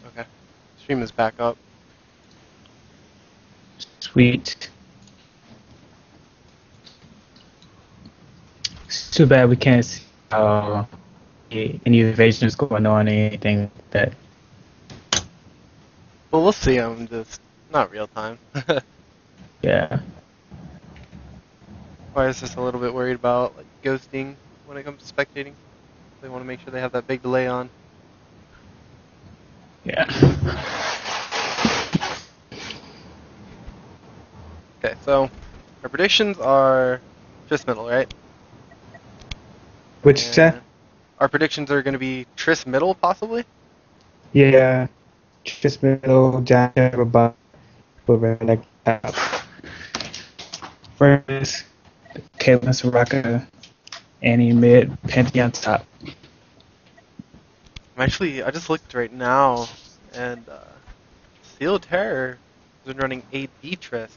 Okay. Stream is back up. Sweet. It's too bad we can't see any invasions going on or anything like that. Well, we'll see them, just not real time. Yeah. I was just a little bit worried about like ghosting when it comes to spectating. They want to make sure they have that big delay on. Yeah. Okay, so our predictions are Triss middle, right? Which And our predictions are going to be Triss middle, possibly. yeah. Just middle, Jack, about like top. Furnace, Caitlyn Soraka, Annie mid, Pantheon top. I just looked right now, and Steel Terror has been running AD Triss,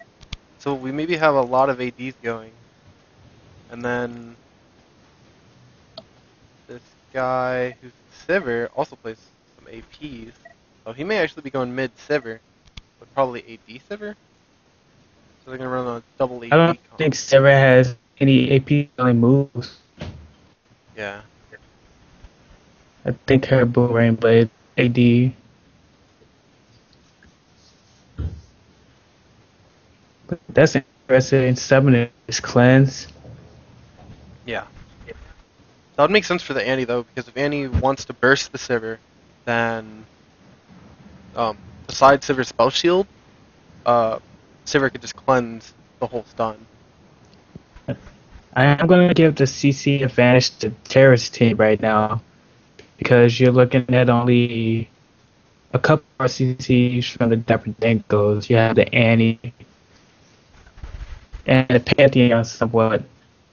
so we maybe have a lot of ADs going. And then this guy who's Sivir also plays some APs, so he may actually be going mid Sivir, but probably AD Sivir. So they're gonna run a double I AD don't comp. think Sarah has any AP moves. Yeah. I think her boomerang blade AD. But that's interesting. Summoning is cleanse. Yeah. That would make sense for the Annie though, because if Annie wants to burst the Sivir, then besides Sivir's spell shield, Sivir could just cleanse the whole stun. I am going to give the CC advantage to Terrace team right now because you're looking at only a couple of CCs from the Dapper Dangos. You have the Annie and the Pantheon somewhat,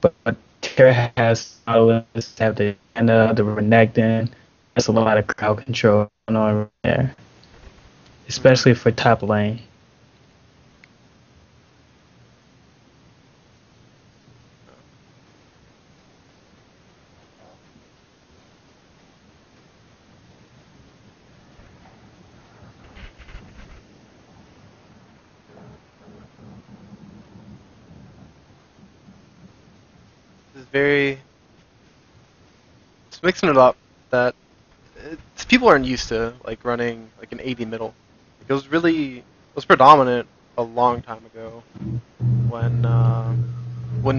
but Terra has Nautilus, have the Anna, the Renekton. That's a lot of crowd control going on right there, Mm-hmm. especially for top lane. This is very it's mixing it up that people aren't used to like running like an AD middle. Like, it was predominant a long time ago when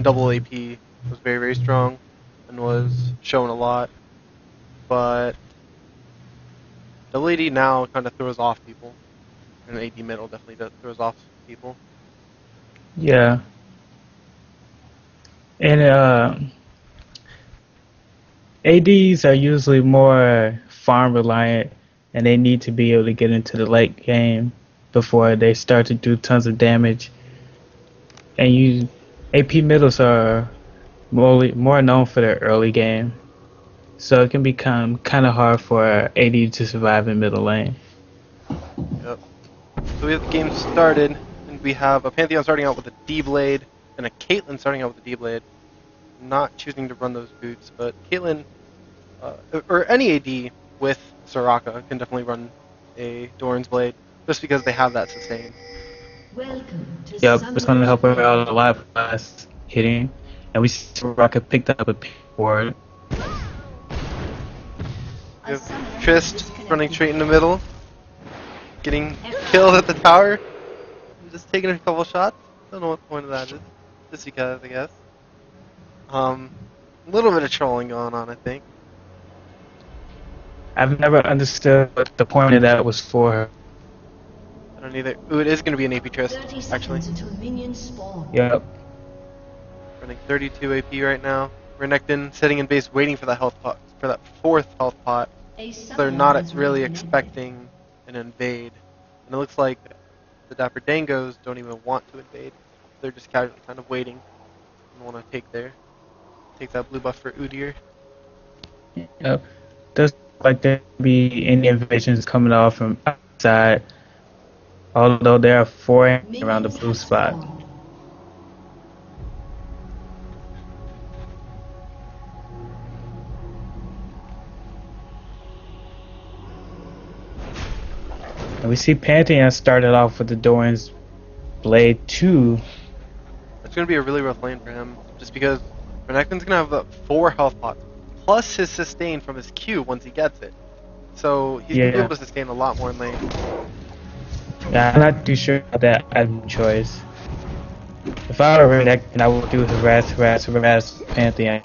double AP was very strong and was shown a lot, but double AD now kind of throws off people, and AD middle definitely throws off people. Yeah, and ADs are usually more farm reliant, and they need to be able to get into the late game before they start to do tons of damage. And you AP middles are more known for their early game, so it can become kind of hard for AD to survive in middle lane. Yep. So we have the game started, and we have a Pantheon starting out with a D blade and a Caitlyn starting out with a D blade. Not choosing to run those boots, but Caitlyn or any AD with Soraka can definitely run a Doran's blade just because they have that sustain. Welcome to Yep, it's going to Summoner's help her Rift. out a lot last hitting, and we see Rocket picked up a ward. We have Trist running straight in the middle, getting killed at the tower, and just taking a couple shots. Don't know what the point of that is. Just because, I guess. A little bit of trolling going on, I think. I've never understood what the point of that was for. I don't either. Ooh, it is going to be an AP Trist, 30 actually. seconds until minions spawn. Yep. Running 32 AP right now. Renekton sitting in base waiting for that health pot, for that fourth health pot. They're not really expecting an invade. And it looks like the Dapper Dangos don't even want to invade. They're just casually kind of waiting and want to take that blue buff for Udyr. Yep. Doesn't look like there be any invasions coming off from outside, although there are four around the Minions blue have spot. spawned. And we see Pantheon started off with the Doran's Blade 2. It's going to be a really rough lane for him, just because Renekton's going to have about 4 health pots, plus his sustain from his Q once he gets it. So he's going to be able to sustain a lot more in lane. Yeah, I'm not too sure about that item choice. If I were Renekton, I would do harass Pantheon.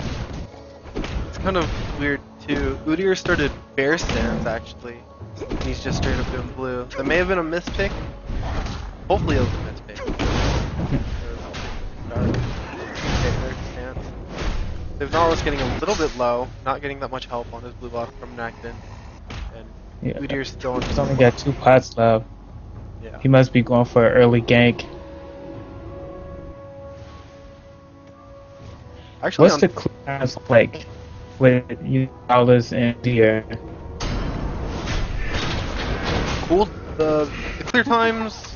It's kind of weird too. Udyr started Bear Stance actually, and he's just straight up doing blue. That may have been a mispick. Hopefully it was a mispick. Dvon getting a little bit low, not getting that much help on his blue buff from Renekton. And Udyr's still on. He's only got 2 pots left. Yeah. He must be going for an early gank. Actually, what's the class like with Alice and Deer? Cool. The clear times.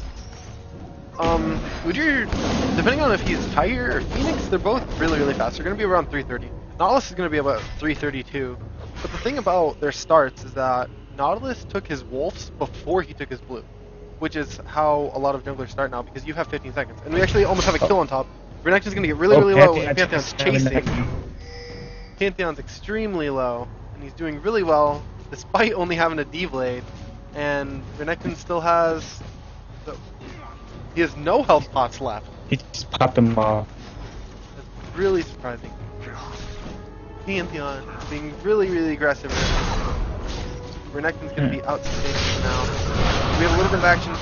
Udyr, depending on if he's Tiger or Phoenix, they're both really fast. They're going to be around 330. Nautilus is going to be about 332. But the thing about their starts is that Nautilus took his Wolves before he took his Blue, which is how a lot of junglers start now, because you have 15 seconds. And we actually almost have a kill on top. Renekton's going to get really low, and Pantheon's chasing. Pantheon's extremely low, and he's doing really well, despite only having a D-Blade. And Renekton still has... He has no health pots left. He just popped them all. That's really surprising. Pantheon being really aggressive. Renekton's going to be outstanding now. We have a little bit of action.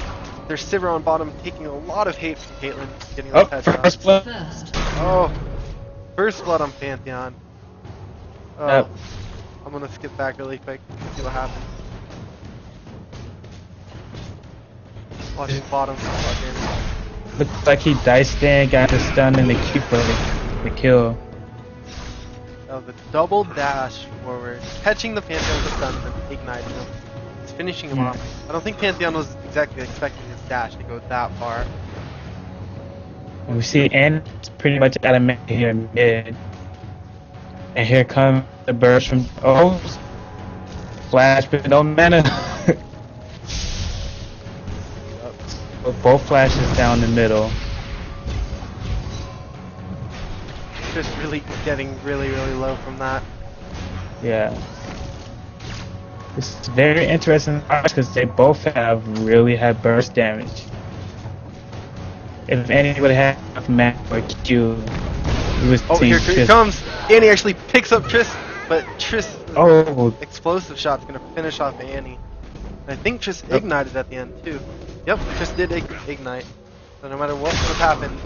There's Sivir on bottom taking a lot of hate from Caitlyn, getting those headshots. First blood. Oh, first blood on Pantheon. Oh, Yep. I'm going to skip back really quick and see what happens. Watch his bottom. Looks like he diced in, got the stun and the Q for the kill. That was a double dash forward, catching the Pantheon with the stun and igniting him. It's finishing him off. I don't think Pantheon was exactly expecting his dash to go that far. And we see Anne pretty much out of mid here in mid. And here comes the burst from flash, but no mana. Both flashes down the middle. Just really getting really low from that. Yeah. This is very interesting because they both have really high burst damage. If anybody had enough mana or Q, it was here it comes! Annie actually picks up Triss, but Triss' explosive shot's gonna finish off Annie. And I think Triss ignited at the end too. Yep, Triss did ignite. So no matter what would have happened,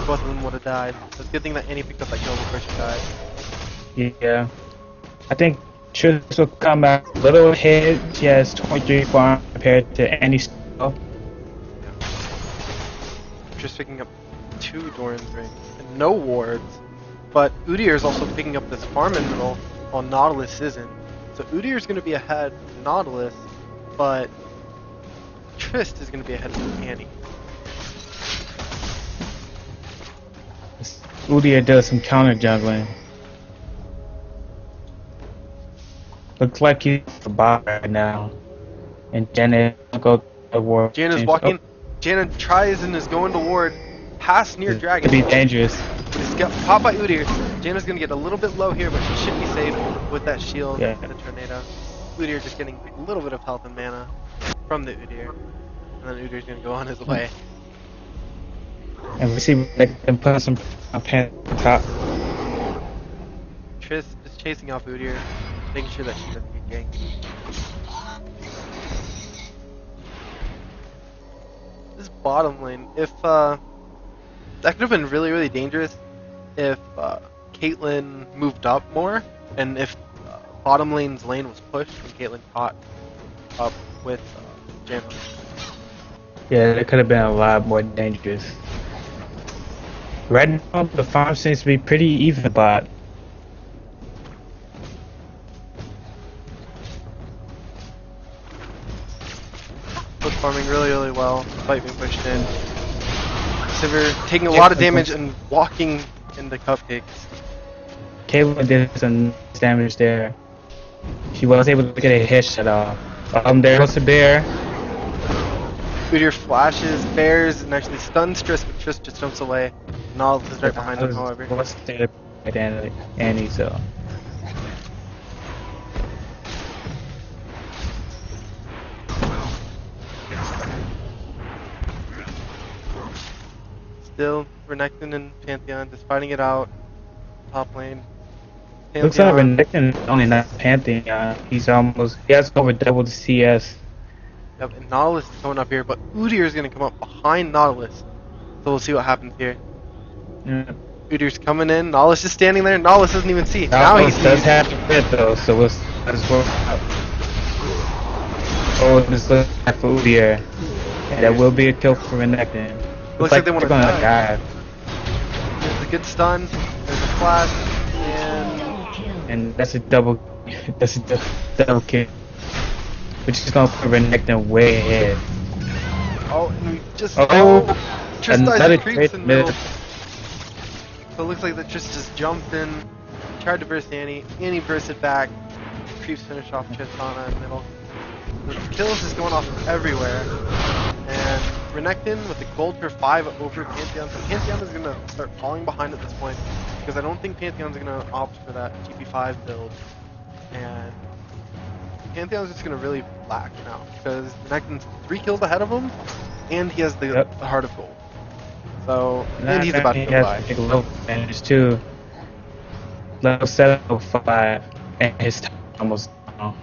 both of them would have died. So it's a good thing that Annie picked up that kill before she died. Yeah. I think Triss will come out a little ahead. She has 23 farm compared to Annie's stuff. Yeah. Triss picking up 2 Doran's rings and no wards. But Udyr is also picking up this farm in middle while Nautilus isn't. So Udyr is going to be ahead of Nautilus, but Triss is going to be ahead of Annie. Udyr does some counter juggling. Looks like he's the bot right now. And Janet will go to ward. Janet's walking. Janet tries and is going to ward past near Dragon. Could be dangerous. Caught by Udyr. Janet's going to get a little bit low here, but she should be safe with that shield and the tornado. Udyr just getting a little bit of health and mana from the Udyr. And then Udyr's going to go on his way. And we see they can put some pants on top. Triss is chasing off Udyr, making sure that she doesn't get ganked. This bottom lane, if that could have been really dangerous if Caitlyn moved up more, and if bottom lane's lane was pushed and Caitlyn caught up with Janet. Yeah, it could have been a lot more dangerous. Right now, the farm seems to be pretty even, but both farming really well, despite being pushed in. Sivir taking a lot of damage and walking into cupcakes. Caitlyn did some damage there. She was able to get a headshot off. There goes the bear. Udyr flashes, bears, and actually stuns Triss, but Triss just jumps away. Nautilus is right behind him, however. What's the Annie, so. Still, Renekton and Pantheon just fighting it out. Top lane. Looks like Renekton only not Pantheon. He has over double the CS. Yep, and Nautilus is coming up here, but Udyr is going to come up behind Nautilus. So we'll see what happens here. Yeah. Udyr's coming in, Nautilus is standing there, Nautilus doesn't even see. Now he sees. Does have to fit though, so let's work out. Oh, this looks like for Udyr. And that will be a kill for Renekton. Looks like they want to dive. There's a good stun, there's a flash, and that's a double kill. Which is gonna put Renekton way ahead. Oh, and we just Triss dies another to creeps in the middle. mid. So it looks like that Triss just jumped in, tried to burst Annie bursted back, creeps finish off Tristana in the middle. The kills is going off everywhere. And Renekton with the gold per 5 over Pantheon. So Pantheon is going to start falling behind at this point because I don't think Pantheon's going to opt for that GP5 build. And Pantheon's just going to really lack now because Renekton's 3 kills ahead of him and he has the Heart of Gold. So, and he's about to go by. He has low advantage too. Level 7, level 5, and his time almost down.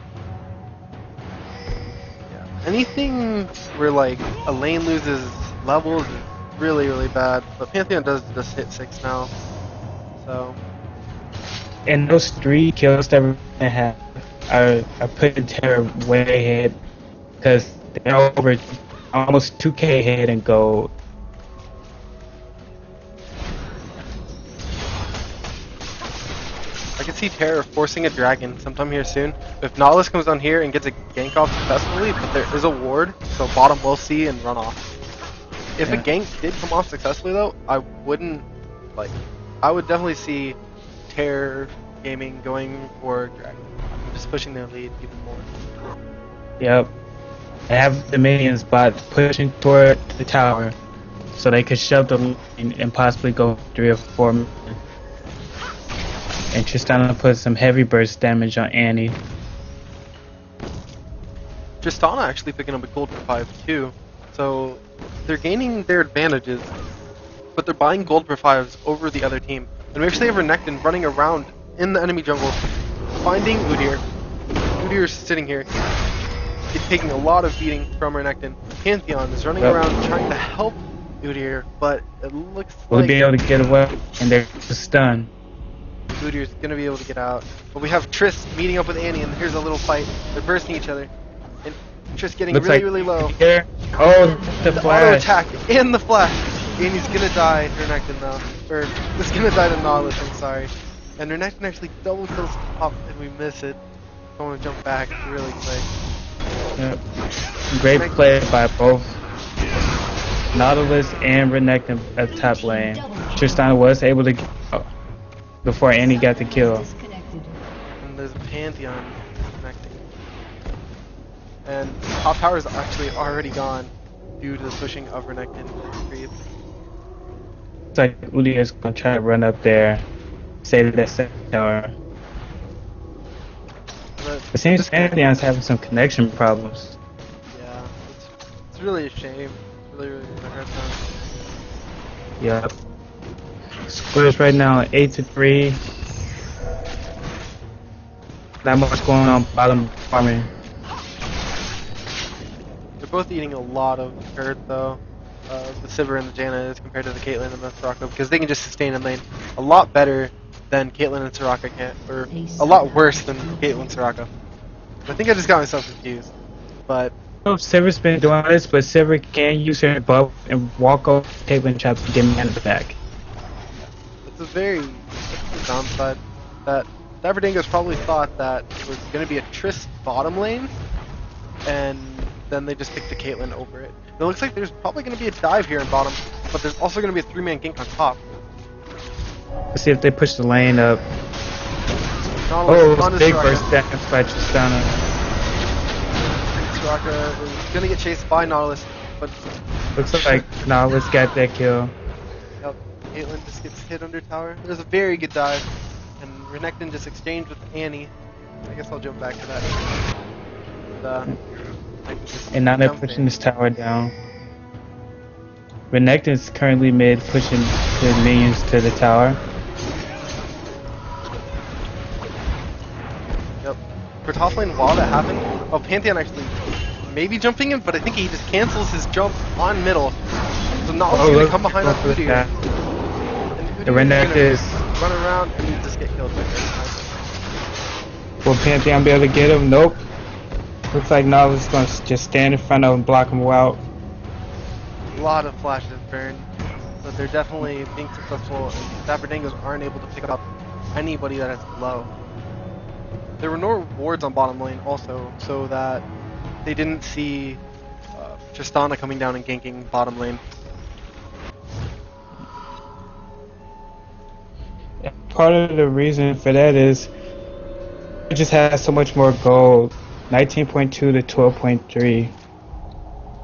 Anything where like a lane loses levels is really, really bad. But Pantheon does just hit 6 now. So. And those 3 kills that we're gonna have are putting Terra way ahead because they're over almost 2K ahead in gold. I can see Terra forcing a dragon sometime here soon. If Nautilus comes down here and gets a gank off successfully, but there is a ward, so bottom will see and run off. If a gank did come off successfully though, I would definitely see Terra Gaming going for dragon. Just pushing their lead even more. Yep. I have the minions bot pushing toward the tower so they could shove the lane and possibly go 3 or 4 minutes. And Tristana put some heavy burst damage on Annie. Tristana actually picking up a gold for 5 too. So they're gaining their advantages, but they're buying gold for 5s over the other team. And we actually have Renekton running around in the enemy jungle, finding Udyr. Udyr's sitting here. He's taking a lot of beating from Renekton. Pantheon is running around trying to help Udyr, but it looks Will like be able to get away, and they're stunned. Udyr's gonna be able to get out. But we have Triss meeting up with Annie, and here's a little fight. They're bursting each other. And Triss getting really low. Here. Oh, the flash. Auto attack and the flash. Annie's gonna die to Renekton though. Or, it's gonna die to Nautilus, I'm sorry. And Renekton actually double kills top, and we miss it. I wanna jump back really quick. Yep. Great play by both Nautilus and Renekton at the top lane. Tristana was able to get out before Annie got the kill. And there's a Pantheon connecting. And top tower is actually already gone due to the pushing of Renekton. It's like Udyr is gonna try to run up there, save that second tower. It seems Pantheon's having some connection problems. Yeah, it's really a shame. It's really gonna hurt them. Yep. Scores right now 8-3. Not much going on bottom farming. They're both eating a lot of hurt though. The Sivir and the Janna is compared to the Caitlyn and the Soraka because they can just sustain in lane a lot better than Caitlyn and Soraka can, or a lot worse than Caitlyn and Soraka. I think I just got myself confused, but. Sivir's been doing this, but Sivir can use her buff and walk over Caitlyn Chop to get mana back. It's a very downside that Dapper Dangos probably thought that it was going to be a Triss bottom lane, and then they just picked the Caitlyn over it. And it looks like there's probably going to be a dive here in bottom, but there's also going to be a 3-man gank on top. Let's see if they push the lane up. Oh, big burst damage by Tristana. Soraka is going to get chased by Nautilus. But Looks like Nautilus got that kill. yep, Caitlyn just gets hit under tower. There's a very good dive, and Renekton just exchanged with Annie. I guess I'll jump back to that. And now they're pushing this tower down. Renekton's currently mid, pushing the minions to the tower. Yep. For top lane, while that happened, oh, Pantheon actually maybe jumping in, but I think he just cancels his jump on middle. So Nautilus gonna come behind on Udyr. The Renekton is run around and you just get killed by her. will Pantheon be able to get him? Nope. Looks like Nautilus is gonna just stand in front of him, block him out. A lot of flashes burn, but they're definitely being successful, and Dapper Dangos aren't able to pick up anybody that is low. There were no wards on bottom lane also, so that they didn't see Tristana coming down and ganking bottom lane. Part of the reason for that is it just has so much more gold, 19.2 to 12.3.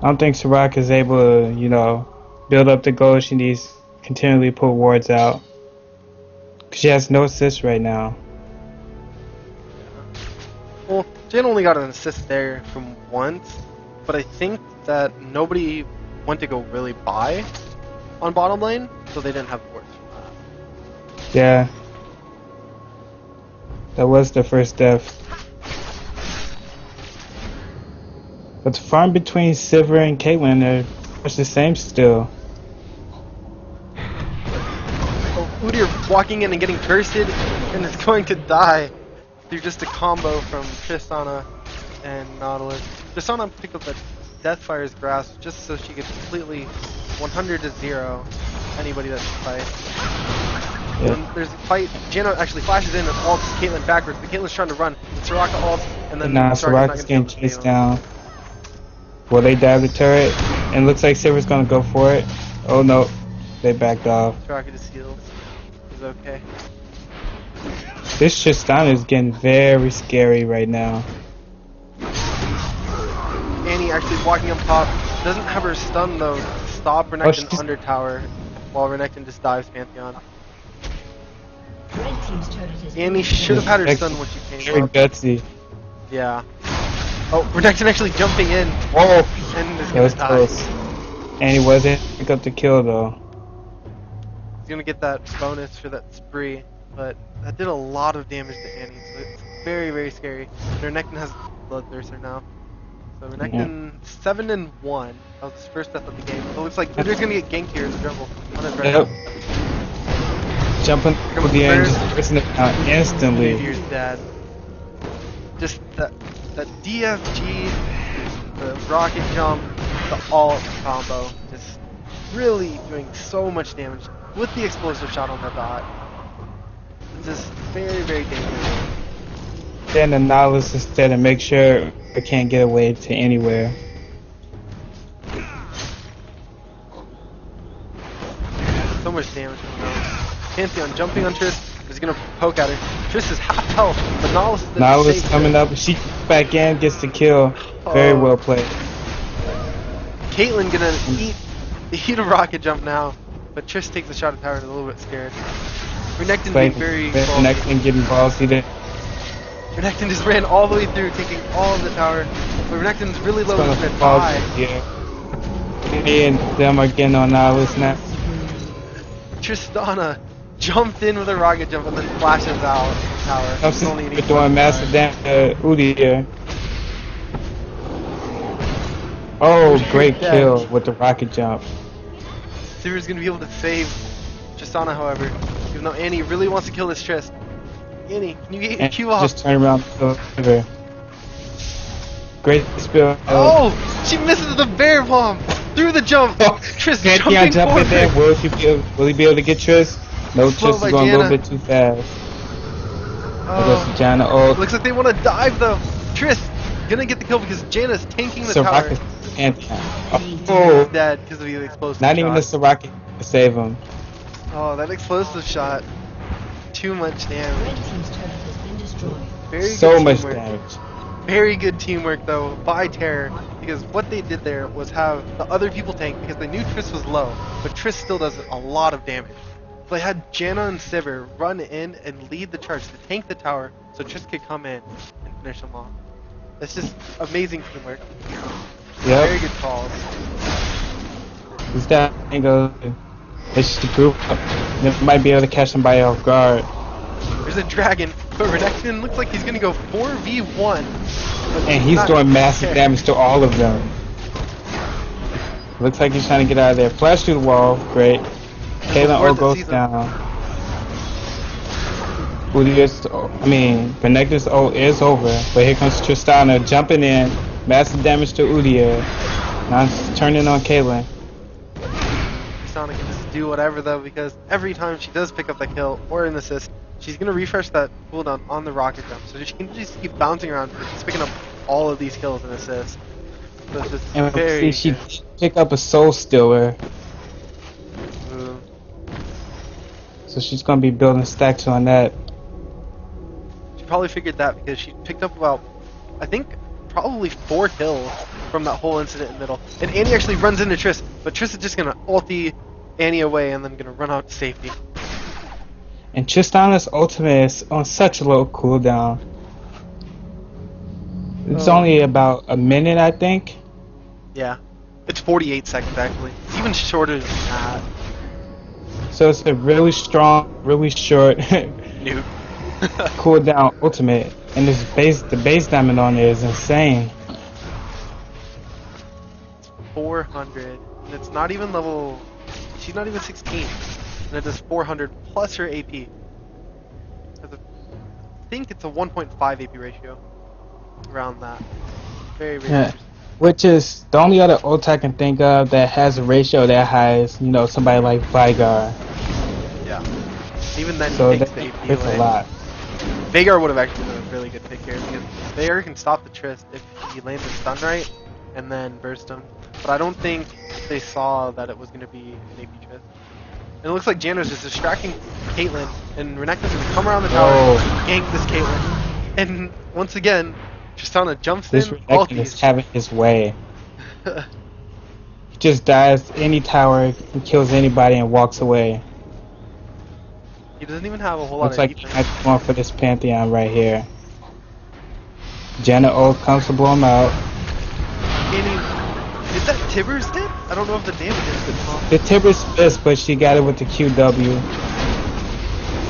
I don't think Soraka is able to, you know, build up the gold she needs, continually put wards out. 'Cause she has no assists right now. Well, Jane only got an assist there from once, but I think that nobody went to go really buy on bottom lane, so they didn't have wards from that. Yeah. That was the first death. But the farm between Silver and Caitlyn are much the same still. Oh, Udyr walking in and getting bursted and is going to die through just a combo from Tristana and Nautilus. Tristana picked up the Deathfire's grasp just so she could completely 100 to 0 anybody that she fights. Yeah. And there's a fight. Janna actually flashes in and ults Caitlyn backwards, but Caitlyn's trying to run. And Soraka ults, and then Nah, Soraka's Soraka's getting chased down. Will they dive the turret? And looks like Silver's gonna go for it. Oh no, they backed off. Soraka just heals. He's okay. This Tristana is getting very scary right now. Annie actually walking up top. Doesn't have her stun though to stop Renekton she's- under tower, while Renekton just dives Pantheon. Red team's turret has been Annie should have had her stun when she Very came up. gutsy. Yeah. Oh, Renekton actually jumping in Oh, and is that gonna was die. close. And he wasn't pick up the kill though. He's gonna get that bonus for that spree, but that did a lot of damage to Annie, so it's very, very scary. Renekton has Bloodthirster now. So Renekton 7-1. That was his first death of the game. So it looks like Udyr's gonna get ganked here in the jungle. On his right. Yep. Jumping Here to comes the end, first. just pressing it out instantly. Udyr's dead. Just that DFG, the rocket jump, the ult combo, just really doing so much damage with the explosive shot on the dot. It's just very, very dangerous. Then the Nautilus instead to make sure it can't get away to anywhere. So much damage going on. Pantheon jumping on Triss. He's gonna poke at her. Triss is half health, but Nautilus is there to Nautilus save coming her. up, she back in, gets the kill. Very well played. Caitlyn gonna eat a rocket jump now, but Triss takes a shot at tower and is a little bit scared. Renekton being very ballsy. Next thing getting ballsy there. Renekton just ran all the way through, taking all of the tower. But Renekton's really low, he's gonna Fall die. here. Me and them are getting on Nautilus now. Tristana jumped in with a rocket jump and then flashes out tower. It's only an We're equal doing massive time. damage to Udyr. Oh, great Dead. kill with the rocket jump. Silver's gonna be able to save Tristana, however, even though Annie really wants to kill this Triss. Annie, can you get your And Q off? just turn around to Silver. Great spill. Oh, she misses the bear bomb through the jump. Triss Pantheon jumping jumping there. forward. Will he be able to get Triss? No, Slow Triss by is going a little Janna. bit too fast. There goes Oh, Janna. Oh, looks like they want to dive though. Triss gonna get the kill because Janna's tanking the tower. Soraka Pantheon. He's Oh, dead because of the explosive not shot. even the Soraka to save him. Oh, that explosive shot. Too much damage. Red team's turret has been destroyed. Very So good much teamwork. damage. Very good teamwork though by Terror. because what they did there was have the other people tank because they knew Triss was low, but Triss still does a lot of damage. So they had Janna and Sivir run in and lead the charge to tank the tower so Triss could come in and finish them off. That's just amazing teamwork. Yep. Very good calls. This Dango, it's the group. They might be able to catch somebody off guard. There's a dragon, but Renekton looks like he's gonna go 4v1. And he's doing massive damage to all of them. Looks like he's trying to get out of there. Flash through the wall, great. Caitlyn O goes down. Renekton's O is over, but here comes Tristana jumping in. Massive damage to Udyr. Now it's turning on Caitlyn. Tristana can just do whatever though, because every time she does pick up that kill or an assist, she's gonna refresh that cooldown on the rocket jump, so she can just keep bouncing around, just picking up all of these kills and assists. So it's just and she pick up a Soul Stealer. So she's gonna be building stacks on that. She probably figured that because she picked up about, I think, probably 4 kills from that whole incident in the middle. And Annie actually runs into Triss, but Triss is just gonna ulti Annie away and then gonna run out to safety. And Tristana's ultimate is on such a low cooldown. It's only about a minute, I think. Yeah. It's 48 seconds actually. It's even shorter than that. So it's a really strong, really short Nuke. cooldown ultimate. And the base damage on it is insane. 400. And it's not even level... She's not even 16. And it does 400 plus her AP. I think it's a 1.5 AP ratio. Around that. Very, very interesting. Which is the only other ult I can think of that has a ratio that high is, somebody like Veigar. Yeah. Even then, so he takes the AP it's away. a lot. Veigar would have actually been a really good pick here because Veigar can stop the Triss if he lands a stun right and then burst him. But I don't think they saw that it was going to be an AP Triss. And it looks like Janna's just distracting Caitlyn, and Renekton's going to come around the tower and gank this Caitlyn. And once again, Tristana jumps this in. Renekton is having his way. He just dives any tower and kills anybody and walks away. He doesn't even have a whole Looks lot of like defense. he's going for this Pantheon right here. Janna ult comes to blow him out. Did that Tibbers hit? I don't know if the damage is good. The Tibbers missed, but she got it with the QW.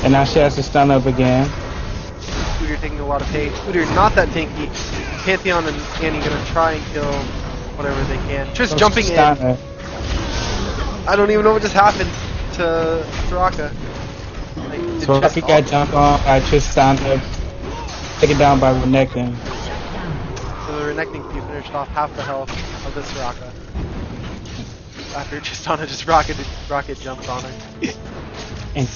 And now she has to stun up again. Udyr taking a lot of pain. Udyr not that tanky. Pantheon and Annie gonna try and kill whatever they can. Triss jumping in. I don't even know what just happened to Soraka. Soraka got jumped on by Tristana, taken down by Renekton. So the Renekton can be finished off half the health of this Soraka. After Tristana just rocket jumped on her. And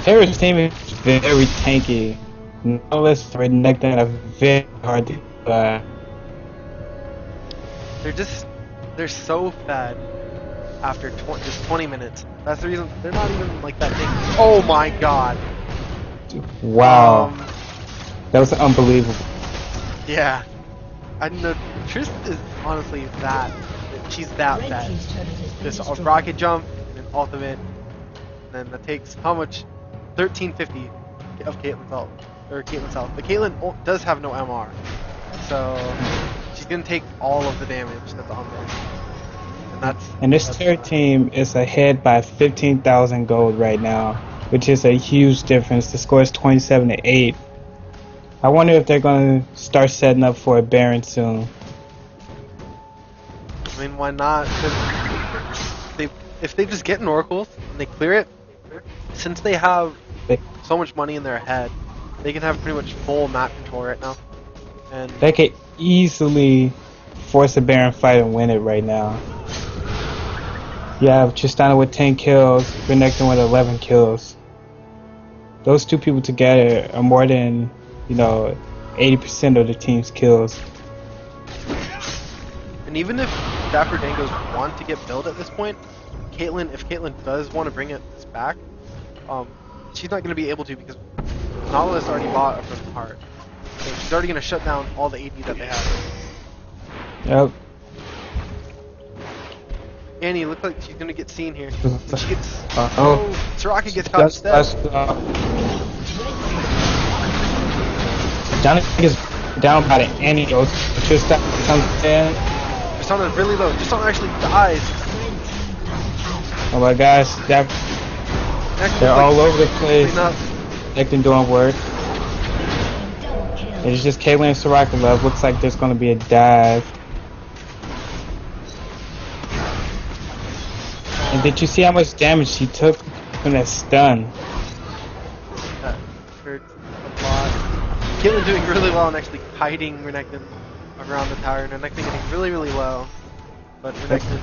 Terra's team is very tanky. No less Renekton are very hard to They're so fed after just 20 minutes. That's the reason they're not even like that tanky. Oh my god. Wow. That was unbelievable. Yeah. I know Triss is honestly she's that bad. Just a rocket jump and an ultimate, and then that takes how much? 1350 of Caitlyn's health, or Caitlyn's health. But Caitlyn does have no MR, so she's gonna take all of the damage that's on there. And this third team is ahead by 15,000 gold right now, which is a huge difference. The score is 27-8. I wonder if they're going to start setting up for a Baron soon. I mean, why not? If they just get an Oracle and they clear it, since they have so much money in their head, they can have pretty much full map control right now. And they could easily force a Baron fight and win it right now. You have Tristana with 10 kills, Renekton with 11 kills. Those two people together are more than 80% of the team's kills. And even if Dapper Dangos want to get built at this point, if Caitlyn does want to bring it back, she's not going to be able to because Nautilus already bought a Frozen Heart. So she's already going to shut down all the AD that they have. Yep. Annie looks like she's gonna get seen here. And she gets. Oh, Soraka gets caught instead. Johnny gets down by the Annie goes. Just comes in. Tristana's really low. Tristana actually dies. Oh my gosh, they're all over the place. Acting doing work. It's just Caitlyn and Soraka left. Looks like there's gonna be a dive. And did you see how much damage she took from that stun? That hurts a lot. Caitlyn doing really well and actually hiding Renekton around the tower. And Renekton getting really, really low. But Renekton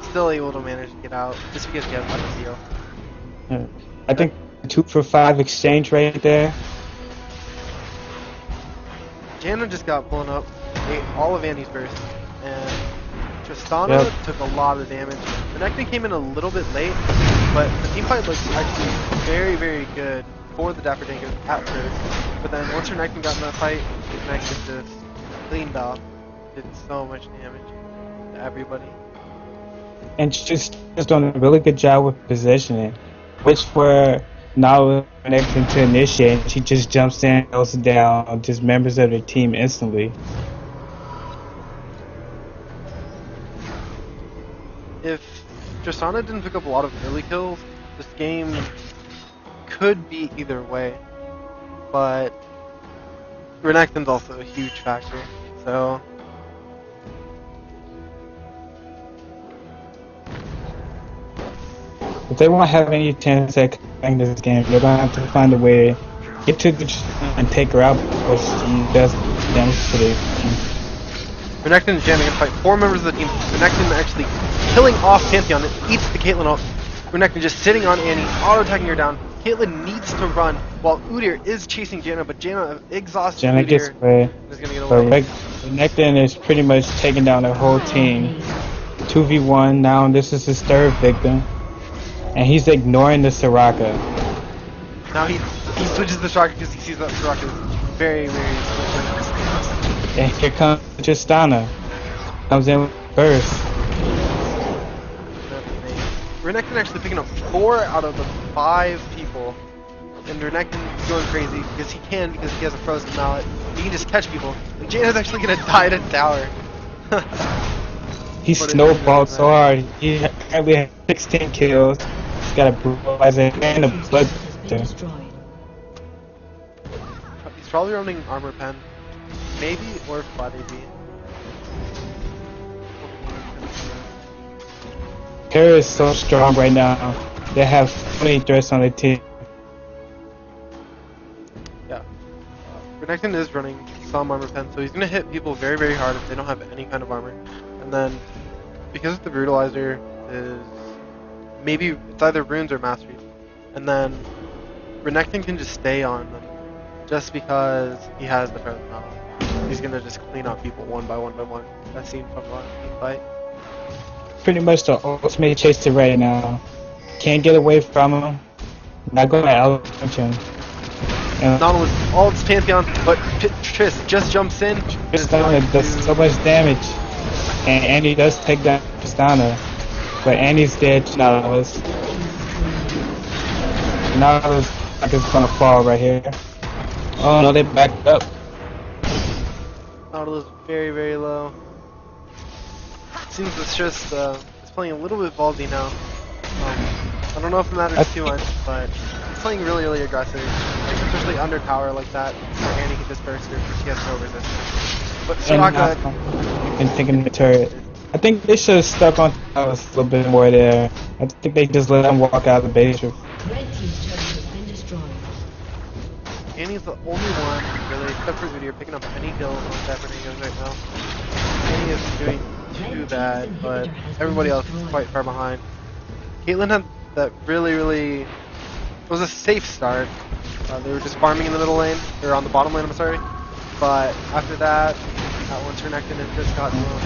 still able to manage to get out just because he has much heal. I think 2 for 5 exchange right there. Janna just got blown up, ate all of Annie's burst, and Tristana took a lot of damage. Renekton came in a little bit late, but the team fight looked actually very, very good for the Dapper Dangos at first. But then once Renekton got in that fight, Renekton just cleaned up, did so much damage to everybody. And she's doing a really good job with positioning, which for now Renekton to initiate, she just jumps in, goes down, just members of the team instantly. If Tristana didn't pick up a lot of early kills, this game could be either way. But Renekton's also a huge factor, so if they won't have any chance at playing this game, they're gonna have to find a way to get to the and take her out because she does damage to the team. Renekton and Janna fight 4 members of the team. Renekton actually killing off Pantheon and eats the Caitlyn ult. Renekton just sitting on Annie, auto-attacking her down. Caitlyn needs to run while Udyr is chasing Janna, but Janna exhausted Janna Udyr gets away. is gonna get away. Renekton is pretty much taking down the whole team. 2v1 now, this is his 3rd victim. And he's ignoring the Soraka. Now he switches the Soraka because he sees that Soraka is very, very slow. And here comes Tristana. Comes in first. Renekton actually picking up 4 out of the 5 people. And Renekton is going crazy because he has a frozen mallet. He can just catch people. And Janna's actually gonna die to tower. He snowballed so hard. He currently has 16 kills. He's got a brutalizer and a blood. He's probably running armor pen. Maybe or flat AD. Pair is so strong right now. They have so many threats on the team. Yeah. Renekton is running some armor pen, so he's gonna hit people very, very hard if they don't have any kind of armor. And then, because the brutalizer is maybe it's either runes or mastery, and then Renekton can just stay on them just because he has the frozen mallet. He's gonna just clean out people one by one by one. That's seen from a team fight. Pretty much the ultimate chaser right now. Can't get away from him. Not gonna outpunch him. Not only all its Pantheon, but Triss just jumps in. Tristana does so much damage. And Annie does take down Tristana. But Annie's dead to Nautilus. Nautilus is gonna fall right here. Oh no, they backed up. Nautilus very, very low. Seems it's just it's playing a little bit ballsy now. I don't know if it matters too much, but it's playing really, really aggressive, like, especially under tower like that, where Annie can just burst her because she has no resistance. But Soraka and taking the turret. I think they should have stuck on Nautilus a little bit more there. I think they just let him walk out of the base. Red team's turret has been destroyed. Annie's the only one, really, except for Udyr, picking up any kills on Dapper Dangos right now. Annie isn't doing too bad, but everybody else is quite far behind. Caitlyn had that really, really... It was a safe start. They were just farming in the middle lane, or on the bottom lane, I'm sorry. But after that, once Renekton and Triss got blown,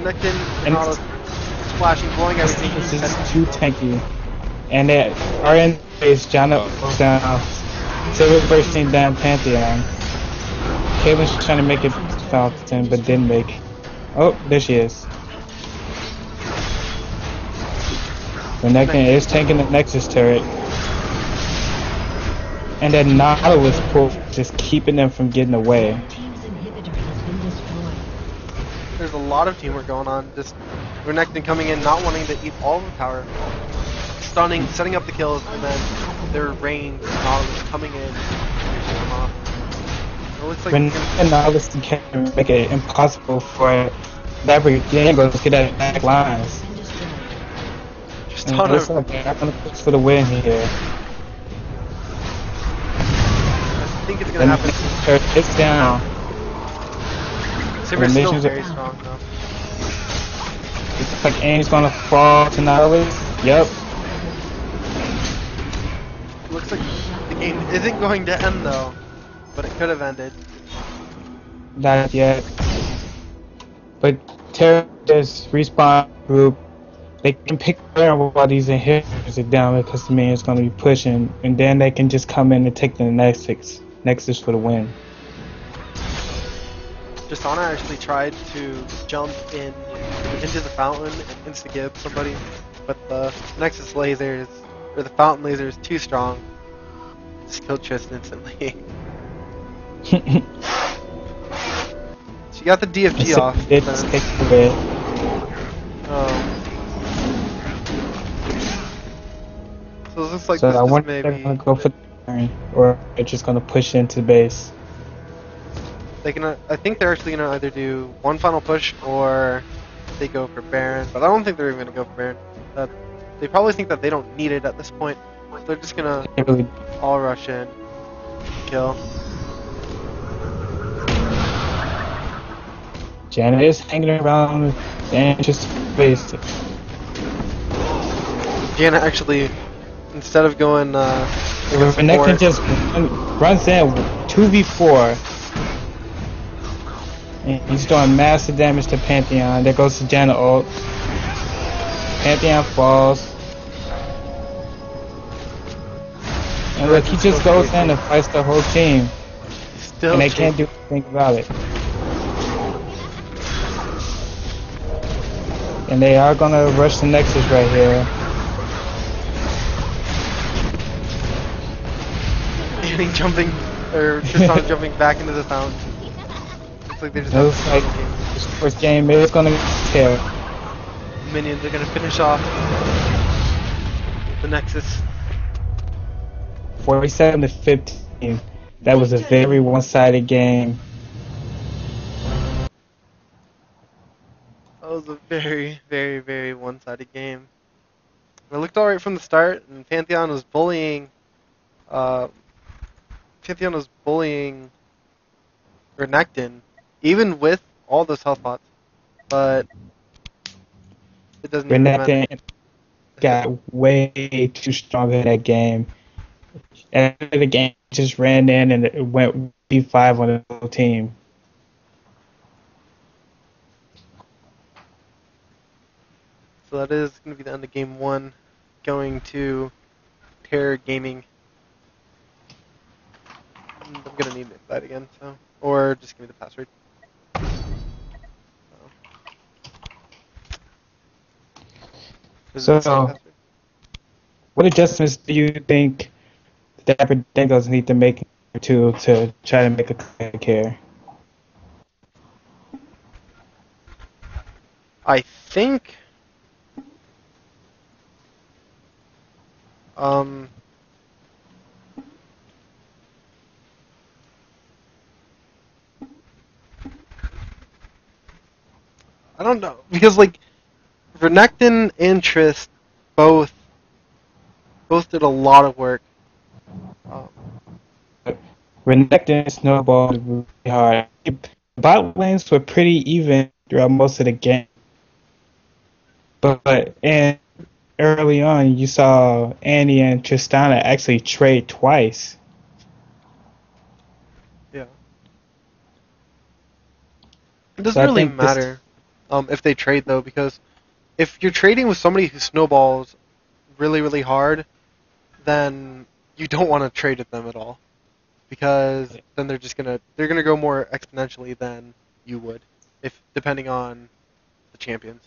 Renekton and Nautilus splashing, blowing everything. This is too tanky. And they are in base, Janna goes down. Silver bursting down Pantheon. Caitlyn's trying to make it Falcon, but didn't make it. Oh, there she is. Renekton is taking the Nexus turret. And that Nautilus pull just keeping them from getting away. Team's inhibitor has been destroyed. There's a lot of teamwork going on. Just Renekton coming in, not wanting to eat all of the power. Stunning, setting up the kills, and then their range Nautilus coming in, finishing them off. It looks like Renekton Nautilus can make it impossible for Dapper Dangos to get at back lines. just And ton it looks of. like they're not going to push for the win here. I think it's gonna And happen. it's down. Simmer's still Nations are- very strong though. It looks like Annie's going to fall to Nautilus. Yep. Looks like the game isn't going to end though, but it could have ended. Not yet. But Terra's respawn group, they can pick where while these inhibitors are down because the minion's going to be pushing, and then they can just come in and take the Nexus for the win. Jasana actually tried to jump into the fountain and insta-gib somebody, but the Nexus lasers, or the fountain laser is too strong. Just killed Tristan instantly. She got the DFG off. It's then- take the bit. So it looks like So this I is wonder if they're maybe going to go for the turn, or they're just going to push into base. they can. I think they're actually gonna either do one final push or they go for Baron. But I don't think they're even gonna go for Baron. They probably think that they don't need it at this point. So they're just gonna They really all rush in, kill. Janet is hanging around and just base. Jana actually, instead of going Renekton just runs in 2v4. And he's doing massive damage to Pantheon. There goes the Janet ult. Pantheon falls. And look, he just goes in and fights the whole team. still And they can't do anything about it. And they are gonna rush the Nexus right here. Annie jumping, or Tristan jumping back into the fountain. Looks like they just It have looks like this first game is gonna tear. minions are gonna finish off the Nexus. 47 to 15. That was a very one-sided game. That was a very, very, very one-sided game. It looked alright from the start, and Pantheon was bullying. Renekton, even with all those health pots, but it doesn't even matter. Renekton got way too strong in that game. And the game just ran in and it went B5 on the whole team. So that is going to be the end of game one, going to Terror Gaming. I'm going to need that again, so, or just give me the password. Is it the same So, password? what adjustments do you think the Dapper Dangos need to make to try to make a comeback here? I think I don't know, because like Renekton and Trist both did a lot of work. Renekton snowballed really hard. Bot lanes were pretty even throughout most of the game. But and early on, you saw Annie and Tristana actually trade twice. Yeah. It doesn't So I really think this- matter if they trade though, because if you're trading with somebody who snowballs really, really hard, then you don't want to trade with them at all, because then they're gonna go more exponentially than you would, if depending on the champions.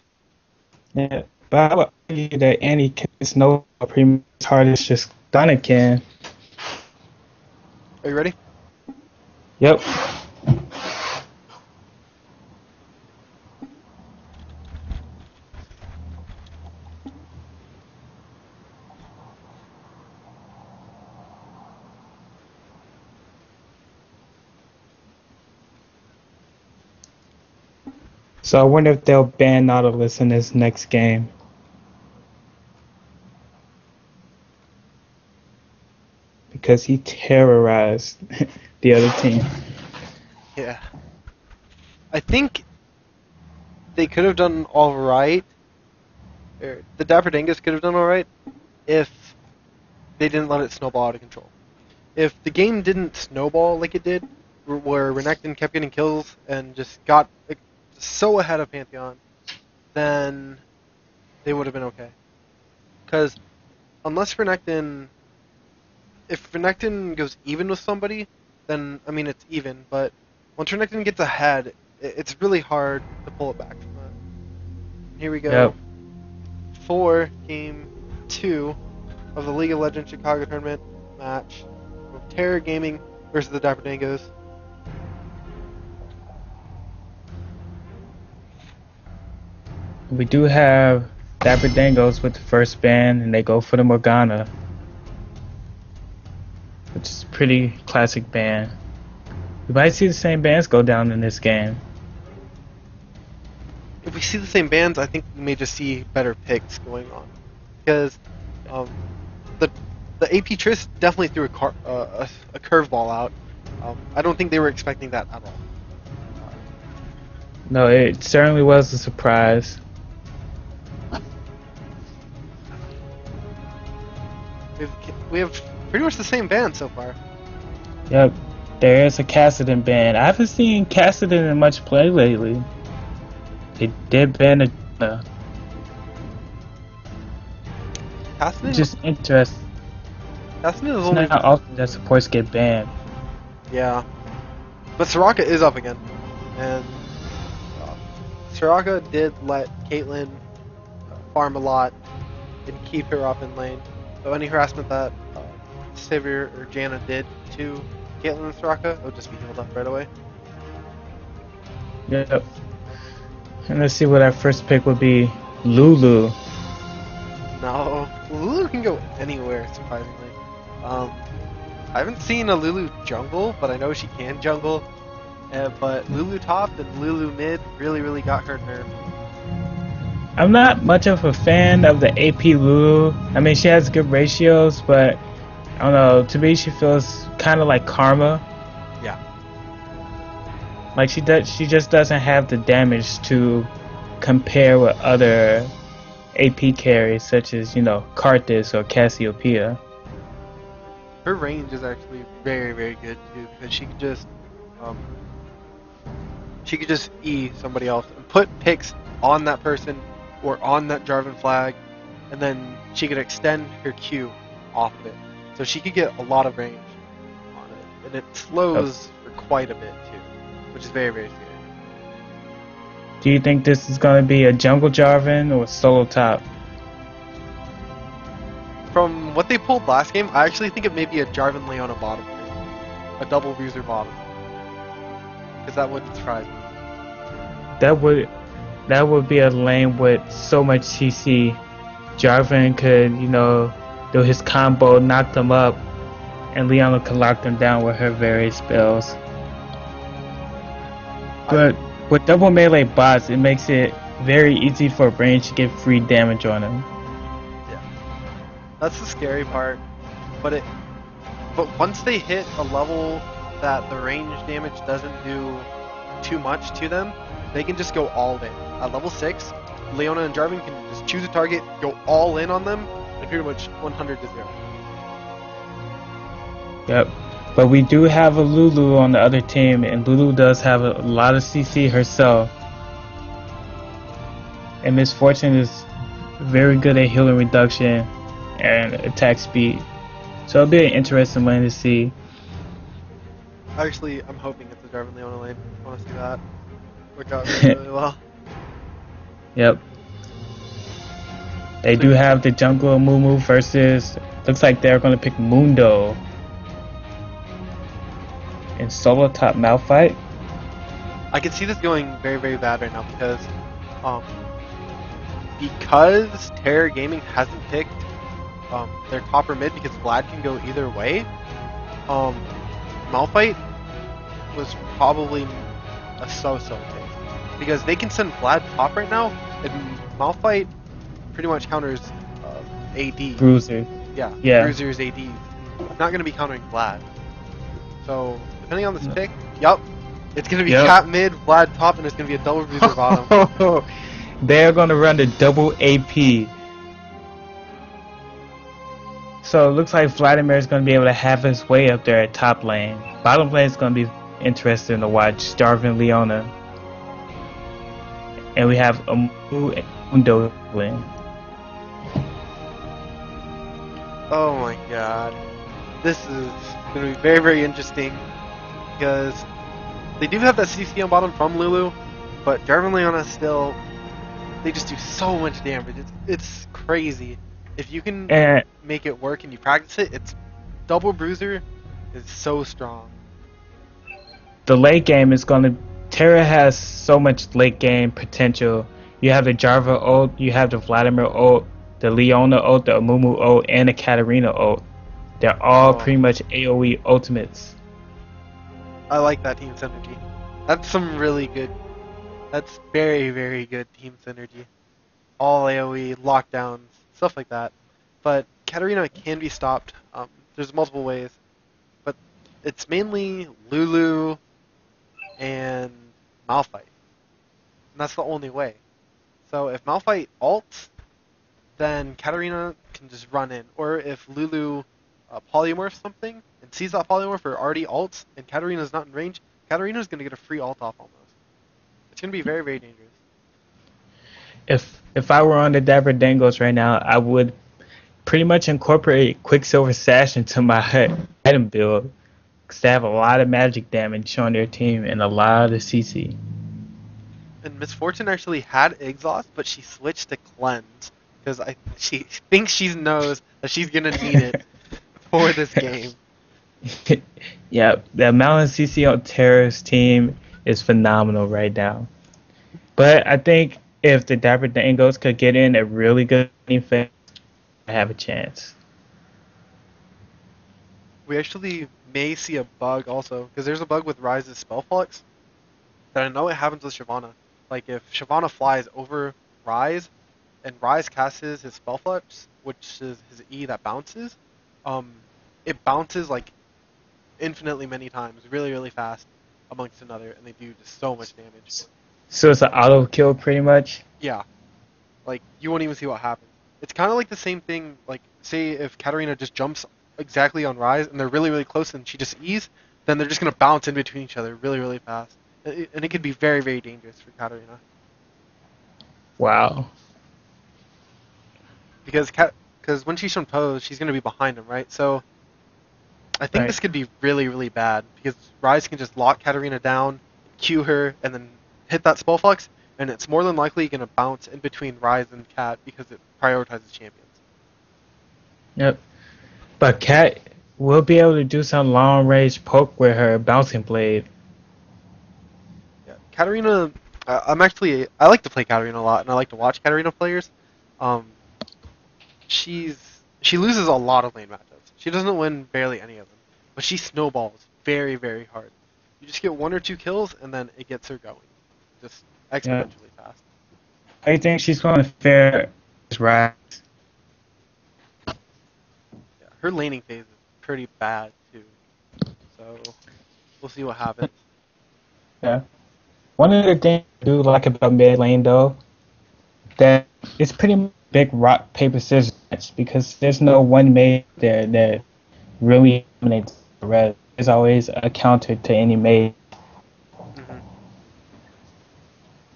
Yeah, but I would argue that Annie can It's no pretty much as hard as just Donna can. Are you ready? Yep. So I wonder if they'll ban Nautilus in this next game. Because he terrorized the other team. Yeah. I think they could have done all right. Or the Dapper Dangos could have done all right if they didn't let it snowball out of control. If the game didn't snowball like it did, where Renekton kept getting kills and just got so ahead of Pantheon, then they would have been okay. Because unless Renekton, if Renekton goes even with somebody, then I mean it's even. But once Renekton gets ahead, it's really hard to pull it back from that. Here we go. Yep. For game 2 of the League of Legends Chicago tournament match of Terror Gaming versus the Dapper Dangos. We do have Dapper Dangos with the first ban, and they go for the Morgana, which is a pretty classic ban. We might see the same bans go down in this game. If we see the same bans, I think we may just see better picks going on, because the AP Triss definitely threw a curveball out. I don't think they were expecting that at all. No, it certainly was a surprise. We have pretty much the same ban so far. Yep, there is a Kassadin ban. I haven't seen Kassadin in much play lately. They did ban a Kassadin? just interesting. Kassadin is It's only not often that supports get banned. yeah, but Soraka is up again, and Soraka did let Caitlyn farm a lot and keep her up in lane. So any harassment that Sivir or Janna did to Caitlyn and Soraka would just be healed up right away. Yep. And let's see what our first pick would be. Lulu. No, Lulu can go anywhere, surprisingly. I haven't seen a Lulu jungle, but I know she can jungle. But Lulu top and Lulu mid really got her nerve. I'm not much of a fan of the AP Lulu. I mean, she has good ratios, but I don't know. To me, she feels kind of like Karma. Yeah. Like she just doesn't have the damage to compare with other AP carries, such as Karthus or Cassiopeia. Her range is actually very good too, because she could just E somebody else and put picks on that person or on that Jarvan flag, and then she could extend her Q off of it. So she could get a lot of range on it, and it slows for quite a bit too, which is very scary. Do you think this is going to be a jungle Jarvan or a solo top? From what they pulled last game, I actually think it may be a Jarvan Leona bottom, a double user bottom, because that wouldn't surprise me. That would be a lane with so much CC. Jarvan could, do his combo, knock them up, and Leona could lock them down with her various spells. But with double melee bots, it makes it very easy for range to get free damage on them. That's the scary part, but once they hit a level that the range damage doesn't do too much to them, they can just go all in. At level 6, Leona and Jarvan can just choose a target, go all in on them, and pretty much 100 to 0. Yep, but we do have a Lulu on the other team, and Lulu does have a lot of CC herself. And Miss Fortune is very good at healing reduction and attack speed. So it'll be an interesting lane to see. Actually, I'm hoping it's a Jarvan Leona lane. I want to see that work out really well. Yep. They do have the jungle Mumu versus. Looks like they're going to pick Mundo in solo top Malphite. I can see this going very, very bad right now because Terror Gaming hasn't picked their top or mid because Vlad can go either way. Malphite was probably a so-so pick because they can send Vlad top right now, and Malphite pretty much counters AD. Bruiser. Yeah. Bruiser's AD. Not going to be countering Vlad. So, depending on this pick, it's going to be Cat mid, Vlad top, and it's going to be a double Bruiser bottom. They're going to run the double AP. So, it looks like Vladimir is going to be able to have his way up there at top lane. Bottom lane is going to be interesting to watch. Jarvan Leona. And we have Amu and Mundo lane. Oh my god. This is going to be very, very interesting because they do have that CC on bottom from Lulu, but Jarvan Leona still, they just do so much damage. It's crazy. If you can make it work and you practice it, it's double Bruiser is so strong. The late game is going to... Terra has so much late game potential. You have the Jarvan ult, you have the Vladimir ult, the Leona ult, the Amumu ult, and the Katarina ult. They're all pretty much AoE ultimates. I like that team synergy. That's some really good... That's very, very good team synergy. All AoE, lockdowns, stuff like that. But Katarina can be stopped. There's multiple ways. But it's mainly Lulu and Malphite. And that's the only way. So if Malphite ults, then Katarina can just run in. Or if Lulu polymorphs something and sees that polymorph or already ults and Katarina's not in range, Katarina's going to get a free ult off almost. It's going to be very, very dangerous. If I were on the Dapper Dangos right now, I would pretty much incorporate Quicksilver Sash into my item build because they have a lot of magic damage on their team and a lot of CC. And Miss Fortune actually had Exhaust, but she switched to Cleanse because she thinks she knows that she's going to need it for this game. Yeah, the amount of CC on Terra's team is phenomenal right now. But I think if the Dapper Dangos could get in a really good defense, I have a chance. We actually may see a bug also, because there's a bug with Ryze's Spell Flux that I know it happens with Shyvana. Like if Shyvana flies over Ryze and Ryze casts his Spell Flux, which is his E that bounces, it bounces like infinitely many times, really, really fast amongst another, and they do just so much damage. So it's an auto kill pretty much? Yeah. Like, you won't even see what happens. It's kind of like the same thing, like, say if Katarina just jumps exactly on Ryze and they're really, really close and she just E's, then they're just going to bounce in between each other really, really fast. And it could be very, very dangerous for Katarina. Wow. Because when she's on pose, she's going to be behind him, right? So I think this could be really, really bad because Ryze can just lock Katarina down, Q her, and then hit that Spell Flux, and it's more than likely going to bounce in between Ryze and Cat because it prioritizes champions. Yep. But Cat will be able to do some long range poke with her bouncing blade. Yeah, Katarina, I like to play Katarina a lot, and I like to watch Katarina players. She loses a lot of lane matchups. She doesn't win barely any of them, but she snowballs very, very hard. You just get 1 or 2 kills, and then it gets her going, just exponentially fast. I think she's going to fare Ryze. Yeah, her laning phase is pretty bad too, so we'll see what happens. Yeah. One of the things I do like about mid lane though, that it's pretty much big rock paper scissors match because there's no one mage there that really dominates the rest. There's always a counter to any mage. Mm-hmm.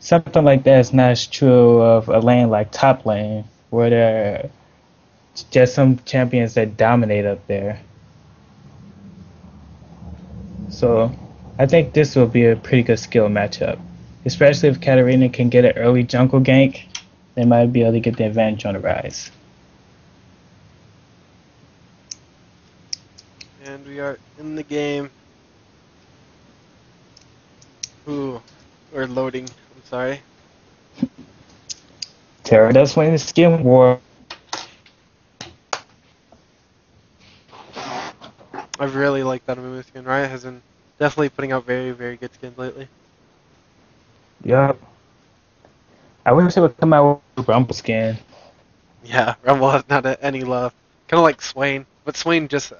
Something like that is not as true of a lane like top lane, where there are just some champions that dominate up there. So I think this will be a pretty good skill matchup, especially if Katarina can get an early jungle gank they might be able to get the advantage on the Rise. And we are in the game. Ooh, we're loading. I'm sorry. Terra does win the skin war. I really like that Amumu skin. Riot has been definitely putting out very, very good skins lately. Yup. I wish it would come out with a Rumble skin. Yeah, Rumble has not any love. Kind of like Swain, but Swain just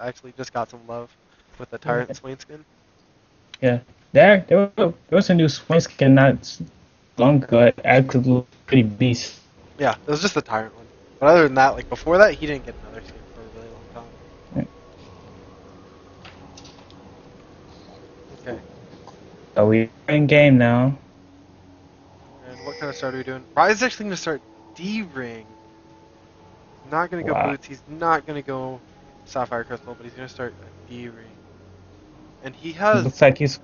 got some love with the Tyrant Swain skin. Yeah. There was a new Swain skin not long ago. It actually looked pretty beast. Yeah, it was just the Tyrant one. But other than that, like before that, he didn't get another skin for a really long time. Okay. So we're in game now. And what kind of start are we doing? Rise is actually going to start D-Ring. Not going to go Wow. Boots. He's not going to go Sapphire Crystal, but he's going to start a D-Ring. And he has... Looks like he's...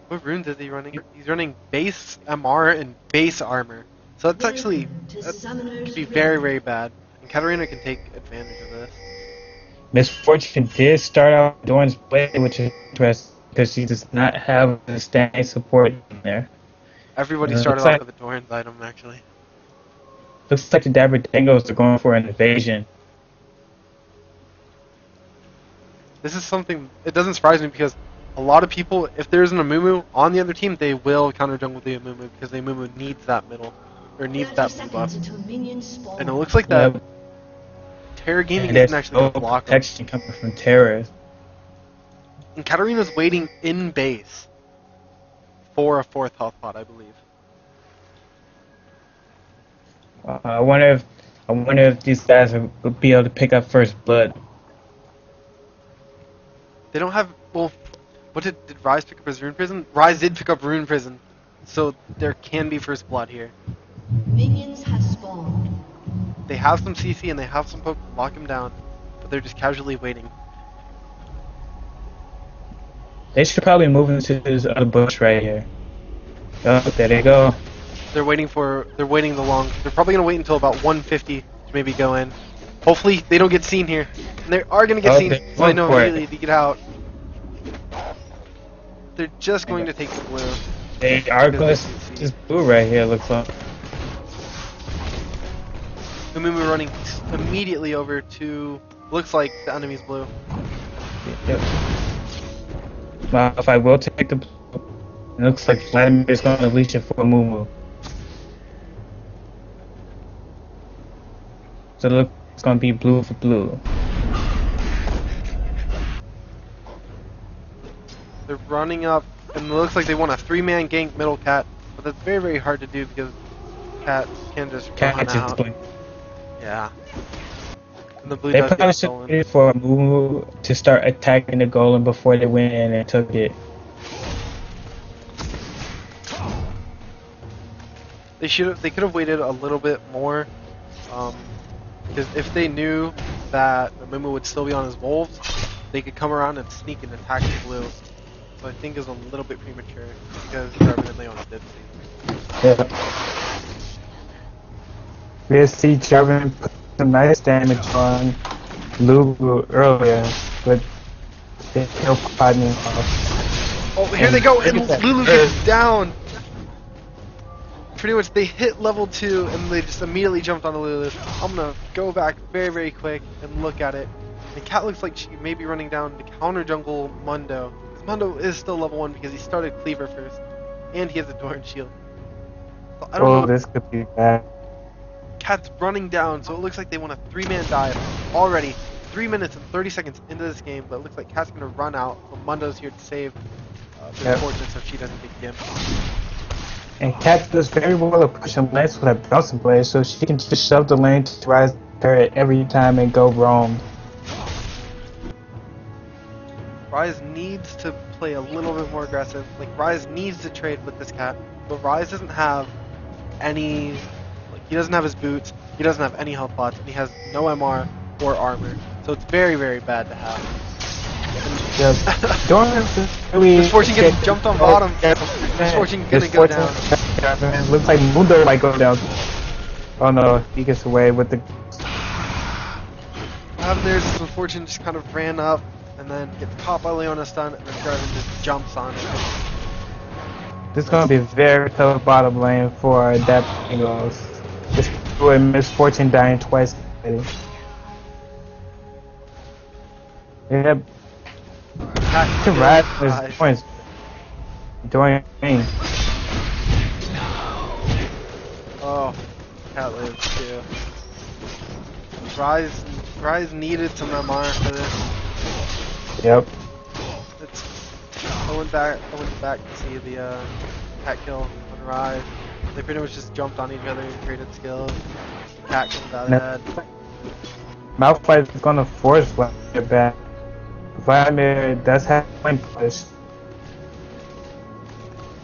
What runes is he running? He's running base MR and base armor. So that's actually... That could be very, very bad. And Katarina can take advantage of this. Misfortune did start out Dorn's Blade, which is interesting because she does not have the standing support in there. Everybody started looks off with a Doran's item, actually. Looks like the Dapper Dangos are going for an invasion. This is something... It doesn't surprise me because a lot of people, if there's an Amumu on the other team, they will counter jungle the Amumu because the Amumu needs that middle. Or needs that blue buff. And it looks like that Terra Gaming isn't actually going to block him. Protection coming from Terra. And Katarina's waiting in base for a 4th health pot, I believe. I wonder if these guys will be able to pick up first blood. They don't have... Well, what did Rise pick up his Rune Prison? Rise did pick up Rune Prison. So there can be first blood here. Minions have spawned. They have some CC and they have some poke to lock him down. But they're just casually waiting. They should probably move into this other bush right here. Oh, there they go. They're waiting the long... They're probably going to wait until about 150 to maybe go in. Hopefully they don't get seen here. And they are going to get seen, so I know immediately to get out. They're just going to take the blue. They are going to this blue right here, looks like. Amumu running immediately over to... Looks like the enemy's blue. Yep. Well, if I will take the blue, it looks like Vladimir's going to leash it for Amumu. So it looks going to be blue for blue. They're running up, and it looks like they want a 3-man gank middle cat, but that's very, very hard to do because cat can just run out. Yeah. And the blue They does probably get should stolen. wait for Amumu to start attacking the golem before they went in and took it. They could have waited a little bit more, because if they knew that the Amumu would still be on his wolves, they could come around and sneak and attack the blue. So I think it's a little bit premature because Jarvan and Leona did see. Yeah. We see Jarvan put some nice damage on Lulu earlier, but they killed Podney off. Oh, here they go, and Lulu gets down. Pretty much, they hit level 2, and they just immediately jumped on the Lulu. I'm gonna go back very, very quick and look at it. The cat looks like she may be running down to counter jungle Mundo. Mundo is still level 1 because he started Cleaver first, and he has a Doran shield. So I don't know. This could be bad. Cat's running down, so it looks like they want a 3-man dive already. 3 minutes and 30 seconds into this game, but it looks like Cat's gonna run out. So Mundo's here to save the fortune so she doesn't get gimped. And Cat does very well at pushing lanes with her bouncing blade, so she can just shove the lane to Rise turret every time and go wrong. Rise needs to play a little bit more aggressive. Like, Rise needs to trade with this cat, but Rise doesn't have any... Like, he doesn't have his boots, he doesn't have any health pots, and he has no MR or armor. So it's very, very bad to have. Misfortune getting jumped on bottom. Misfortune gonna go down. Looks like Mundo might go down. Oh no, he gets away with the. There's Misfortune just kind of ran up and then gets caught by Leona's stun, and then Jarvan just jumps on it. This is gonna be a very tough bottom lane for Dapper Dangos. Just doing Misfortune dying twice already. Yep. To ride his points. Doing things. Oh, Cat lives too. Rise needed some MR for this. Yep. I went back to see the Cat kill on Rise. They pretty much just jumped on each other and traded skills. Cat comes out ahead. Malphite is gonna force Vladimir back. Vladimir does have point push.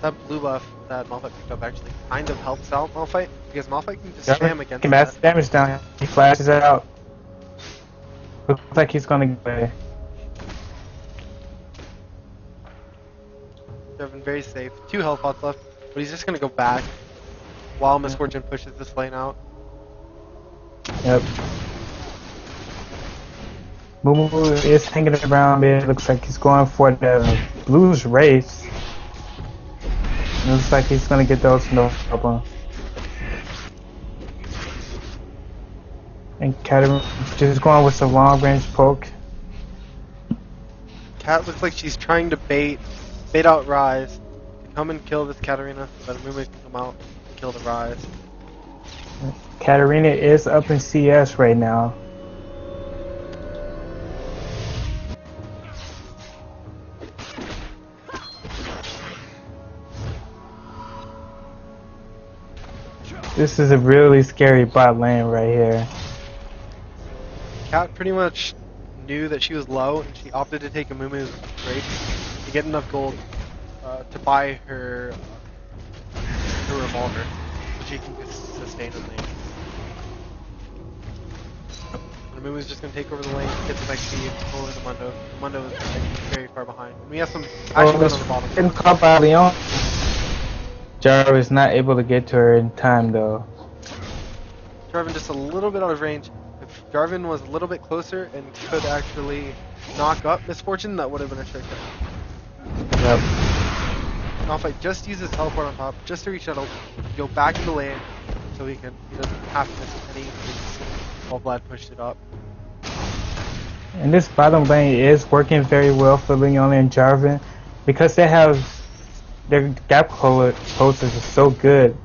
That blue buff that Malphite picked up actually kind of helps out Malphite, because Malphite can just Yep. spam against He mass that. damage down. He flashes it out. Looks like he's gonna get away. Jarvan very safe. 2 health pots left, but he's just gonna go back while Misfortune pushes this lane out. Yep. Moo is hanging around there. Looks like he's going for the Blues race. Looks like he's gonna get those no problem. And Katarina just going with some long range poke. Cat looks like she's trying to bait out Rise to come and kill this Katarina, so that Mumu can come out and kill the Rise. Katarina is up in CS right now. This is a really scary bot lane right here. Cat pretty much knew that she was low, and she opted to take a Mumu's break to get enough gold to buy her revolver, so she can sustain the lane. And Mumu's just gonna take over the lane, get the next speed, pull in the Mundo. The Mundo is very far behind. And we have some action on the bottom. Getting caught by Leon. Jarvan is not able to get to her in time though. Jarvan just a little bit out of range. If Jarvan was a little bit closer and could actually knock up Misfortune, that would have been a trick. Yep. Malphite just uses teleport on top just to reach out, go back in the lane, so he doesn't have to miss any while Vlad pushed it up. And this bottom lane is working very well for Leon and Jarvan because they have their gap closers are so good.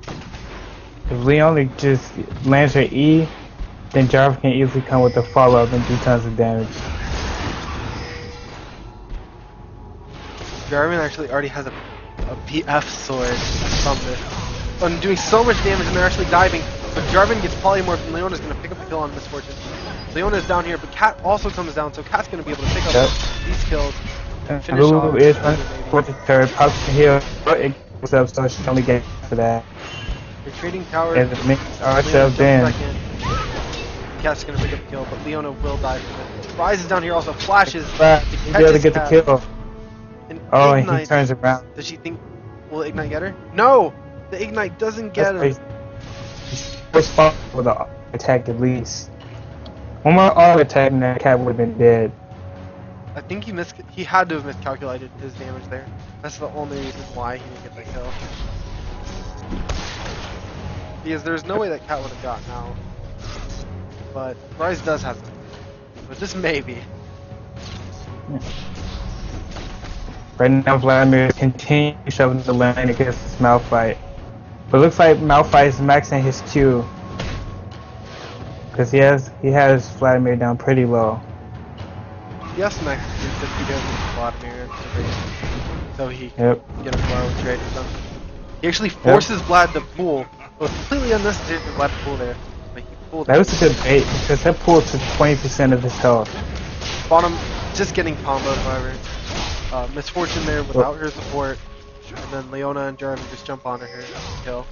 If Leon just lands her E, then Jarvan can easily come with the follow up and do tons of damage. Jarvan actually already has a PF sword from this. And doing so much damage, and they're actually diving. But Jarvan gets polymorphed, and Leona's going to pick up the kill on Misfortune. Leona's down here, but Cat also comes down, so Cat's going to be able to pick up these kills and finish Lulu off. is running for the turret, pops the heal, but it goes up, so she only gets for that. They're trading towers. And it makes ourselves in. Cat's going to pick up the kill, but Leona will die from it. Rise is down here, also flashes. He'll be able to get the kill. And Oh, Ignite, and he turns around. does she think, will Ignite get her? No! The Ignite doesn't get her. He's fought with an attack at least. One more auto attack and that Cat would have been dead. I think he had to have miscalculated his damage there. That's the only reason why he didn't get that kill. Because there's no way that Cat would have gotten out. But Rise does have it. But just maybe. Right now Vladimir continues shoving the lane against this Malphite. But it looks like Malphite is maxing his Q. Because he has Vladimir down pretty low. Yes, Max is just because of Vladimir, so he can Yep. get a blow and trade with them. He actually forces Vlad to pull. It was completely unnecessary for Vlad to pull there, but he pulled That it. was a good bait because that pulled to 20% of his health. Bottom, just getting comboed, however. Misfortune there without her support, and then Leona and Jarvan just jump onto her and kill.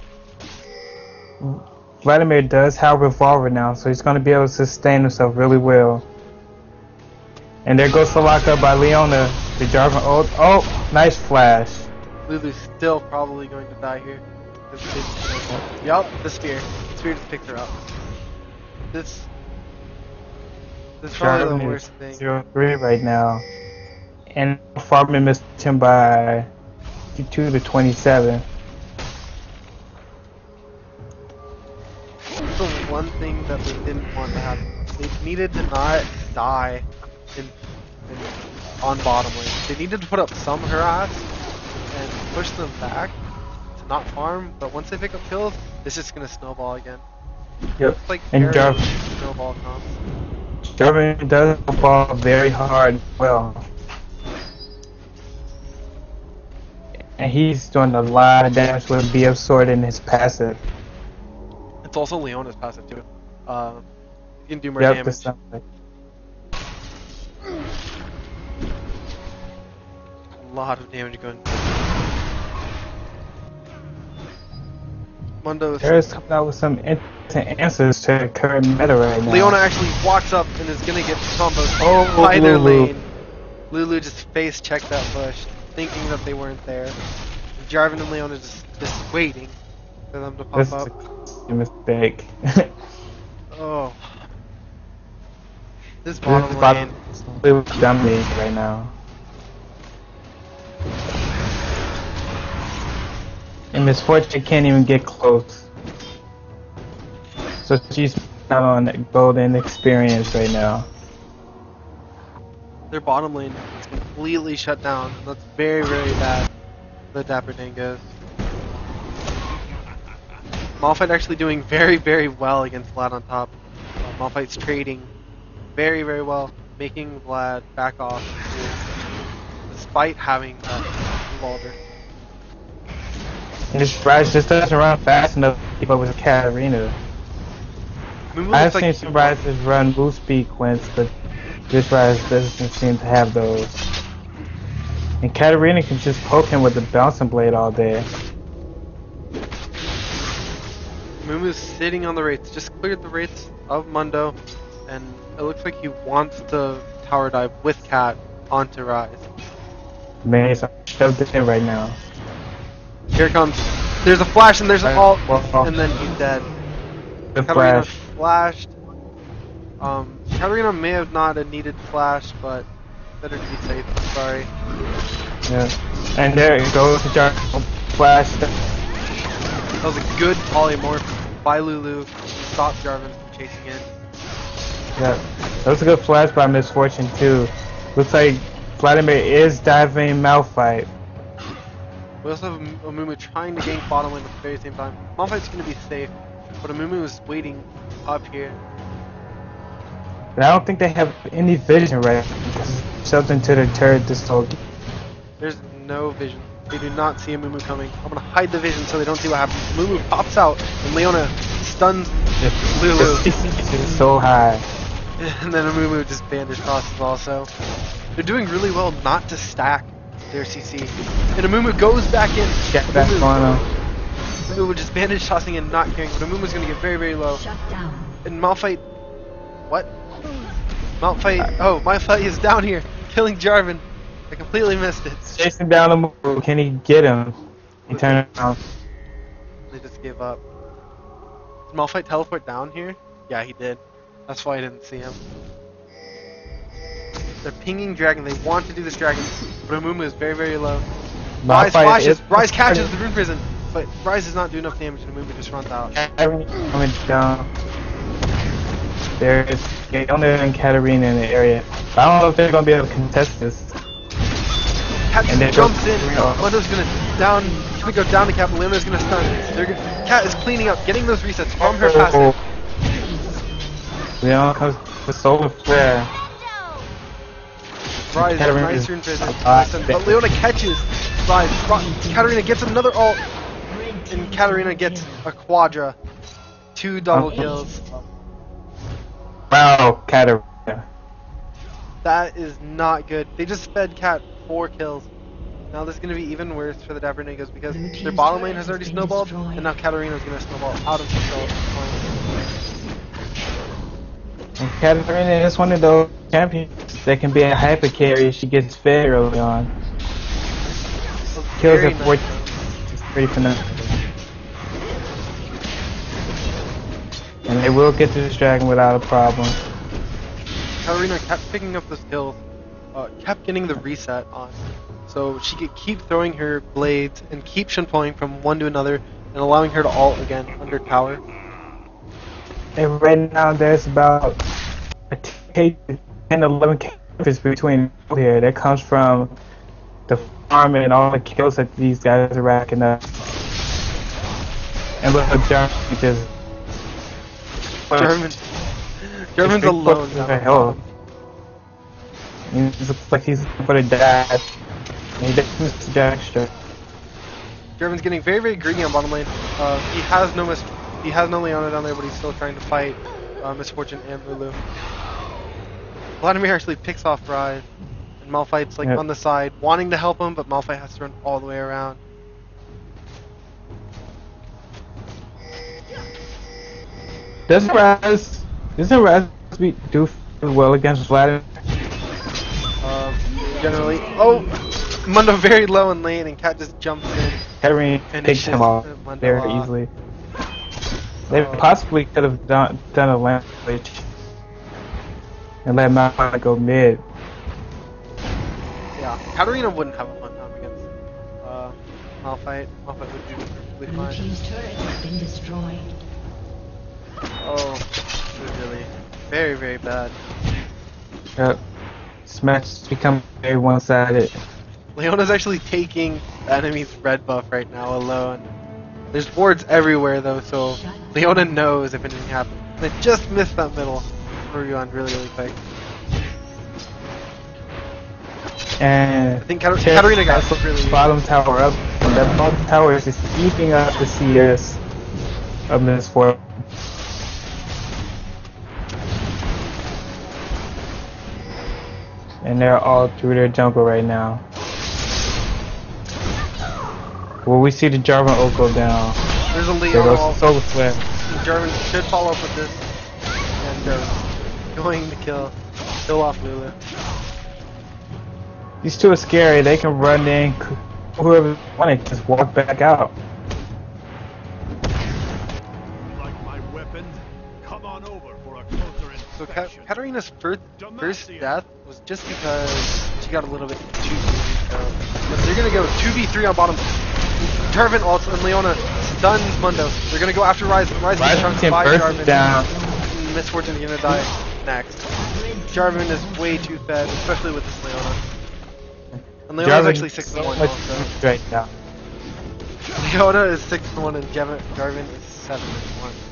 Vladimir does have Revolver now, so he's going to be able to sustain himself really well. And there goes the lockup by Leona. The Jarvan ult. Oh, nice flash. Lulu's still probably going to die here. Yup, the spear. The spear just picked her up. This is probably the worst thing. 0-3 right now. And Farman missed him by 2 to 27. The one thing that they didn't want to happen. They needed to not die on bottom lane. They needed to put up some harass and push them back to not farm, but once they pick up kills, it's just gonna snowball again. Yep. It's like And snowball comps. Jarvan does fall very hard well. And he's doing a lot of damage with BF Sword in his passive. It's also Leona's passive too. You can do more damage. A lot of damage going. Mundo is coming out with some answers to the current meta right now. Leona actually walks up and is gonna get comboed by their lane. Lulu just face checked that bush, thinking that they weren't there. Jarvan and Leona just waiting for them to pop up. A mistake. Oh. This bottom lane is dominating right now. And Miss Fortune can't even get close. So she's not on golden experience right now. Their bottom lane is completely shut down. That's very, very bad. The Dapper Dangos. Malphite actually doing very, very well against Vlad on top. Malphite's trading very, very well, making Vlad back off despite having that revolver. And this Ryze just doesn't run fast enough to keep up with Katarina. I've seen some Ryzes run boost speed quints, but this Ryze doesn't seem to have those. And Katarina can just poke him with the bouncing blade all day. Mumu's sitting on the wraiths, just cleared the wraiths of Mundo, and it looks like he wants to tower dive with Cat onto Ryze. Man, he's shoved it in right now. Here it comes. There's a flash and there's an ult, and then he's dead. The Katarina flash. flashed. Katarina may have not a needed flash, but better to be safe. Sorry. Yeah. And there it goes. Flash. That was a good polymorph by Lulu. Stopped Jarvan from chasing in. Yeah. That was a good flash by Misfortune too. Looks like Vladimir is diving Malphite. We also have Amumu trying to gank bottom lane at the very same time. Malphite's going to be safe, but Amumu is waiting up here. And I don't think they have any vision right now. Shoved into their turret this whole game. There's no vision. They do not see Amumu coming. I'm going to hide the vision so they don't see what happens. Amumu pops out, and Leona stuns Lulu. It's so high. And then Amumu just bandage crosses also. They're doing really well not to stack their CC. And Amumu goes back in. Get back on him. Amumu just bandage tossing and not caring, but Amumu's going to get very, very low. Shut down. And Malphite... What? Malphite... Oh, Malphite is down here, killing Jarvan. I completely missed it. Chasing down Amumu. Can he get him? He turned around. They just gave up. Did Malphite teleport down here? Yeah, he did. That's why I didn't see him. They're pinging Dragon. They want to do this Dragon, but Amumu is very, very low. Ryze flashes. Ryze catches the Rune Prison, but Ryze does not do enough damage, and Amumu just runs out. Coming down. There's Leona and Katarina in the area. I don't know if they're going to be able to contest this. Cat just jumps in. Mundo's gonna go down to Cat, but Leona's gonna stun. Cat is cleaning up, getting those resets from her passive. Leona comes with Solar Flare. Ryze, nice Rune Prison. But Leona catches Ryze. Katarina gets another ult, and Katarina gets a quadra. 2 double kills. Wow, Katarina. That is not good. They just fed Cat 4 kills. Now this is going to be even worse for the Dapper Dangos because their bottom lane has already snowballed, and now Katarina is going to snowball out of control. And Katarina is one of those champions that can be a hyper carry if she gets fed early on. Kills her 14. It's pretty phenomenal. And they will get to this dragon without a problem. Katarina kept picking up those kills, kept getting the reset on, so she could keep throwing her blades and keep shuntling from one to another and allowing her to ult again under tower. And right now there's about a 10, 11 kills between here. That comes from the farm and all the kills that these guys are racking up. And look at German just... German's alone now. He looks like he's going for the dash. And he doesn't miss the dash. German's getting very, very greedy on bottom lane. He has no Leona down there, but he's still trying to fight Misfortune and Lulu. Vladimir actually picks off Rise, and Malphite's like on the side, wanting to help him, but Malphite has to run all the way around. Doesn't Raz do well against Vladimir? Generally. Oh! Mundo very low in lane, and Cat just jumps in. Henry takes him off very easily. They possibly could have done a land switch and let Malphite go mid. Yeah, Katarina wouldn't have a fun time against Malphite. Malphite would do perfectly fine. Blue team's turret has been destroyed. Oh, this is really very, very bad. Yep. This match has become very one-sided. Leona's actually taking the enemy's red buff right now alone. There's wards everywhere though, so Leona knows if anything happens. They just missed that middle run really, really quick. And I think Katarina got really bottom tower up, and that bottom tower is just eating up the CS of Misfortune. And they're all through their jungle right now. Well, we see the Jarvan ult go down. There's a Leona ult. Solar Flare. Jarvan should follow up with this. And going to kill off Lulu. These two are scary. They can run in. Whoever wanted just walk back out. Like my weapon? Come on over for a closer inspection. So Katarina's first death was just because she got a little bit too greedy. So but they're gonna go 2v3 on bottom. Jarvan ults and Leona stuns Mundo. They're gonna go after Rise. Rise chunks by Jarvan. Down. Misfortune's gonna die next. Jarvan is way too fed, especially with this Leona. And Leona's actually 6-1 also. Right now. Leona is 6-1 and Jarvan is 7-1.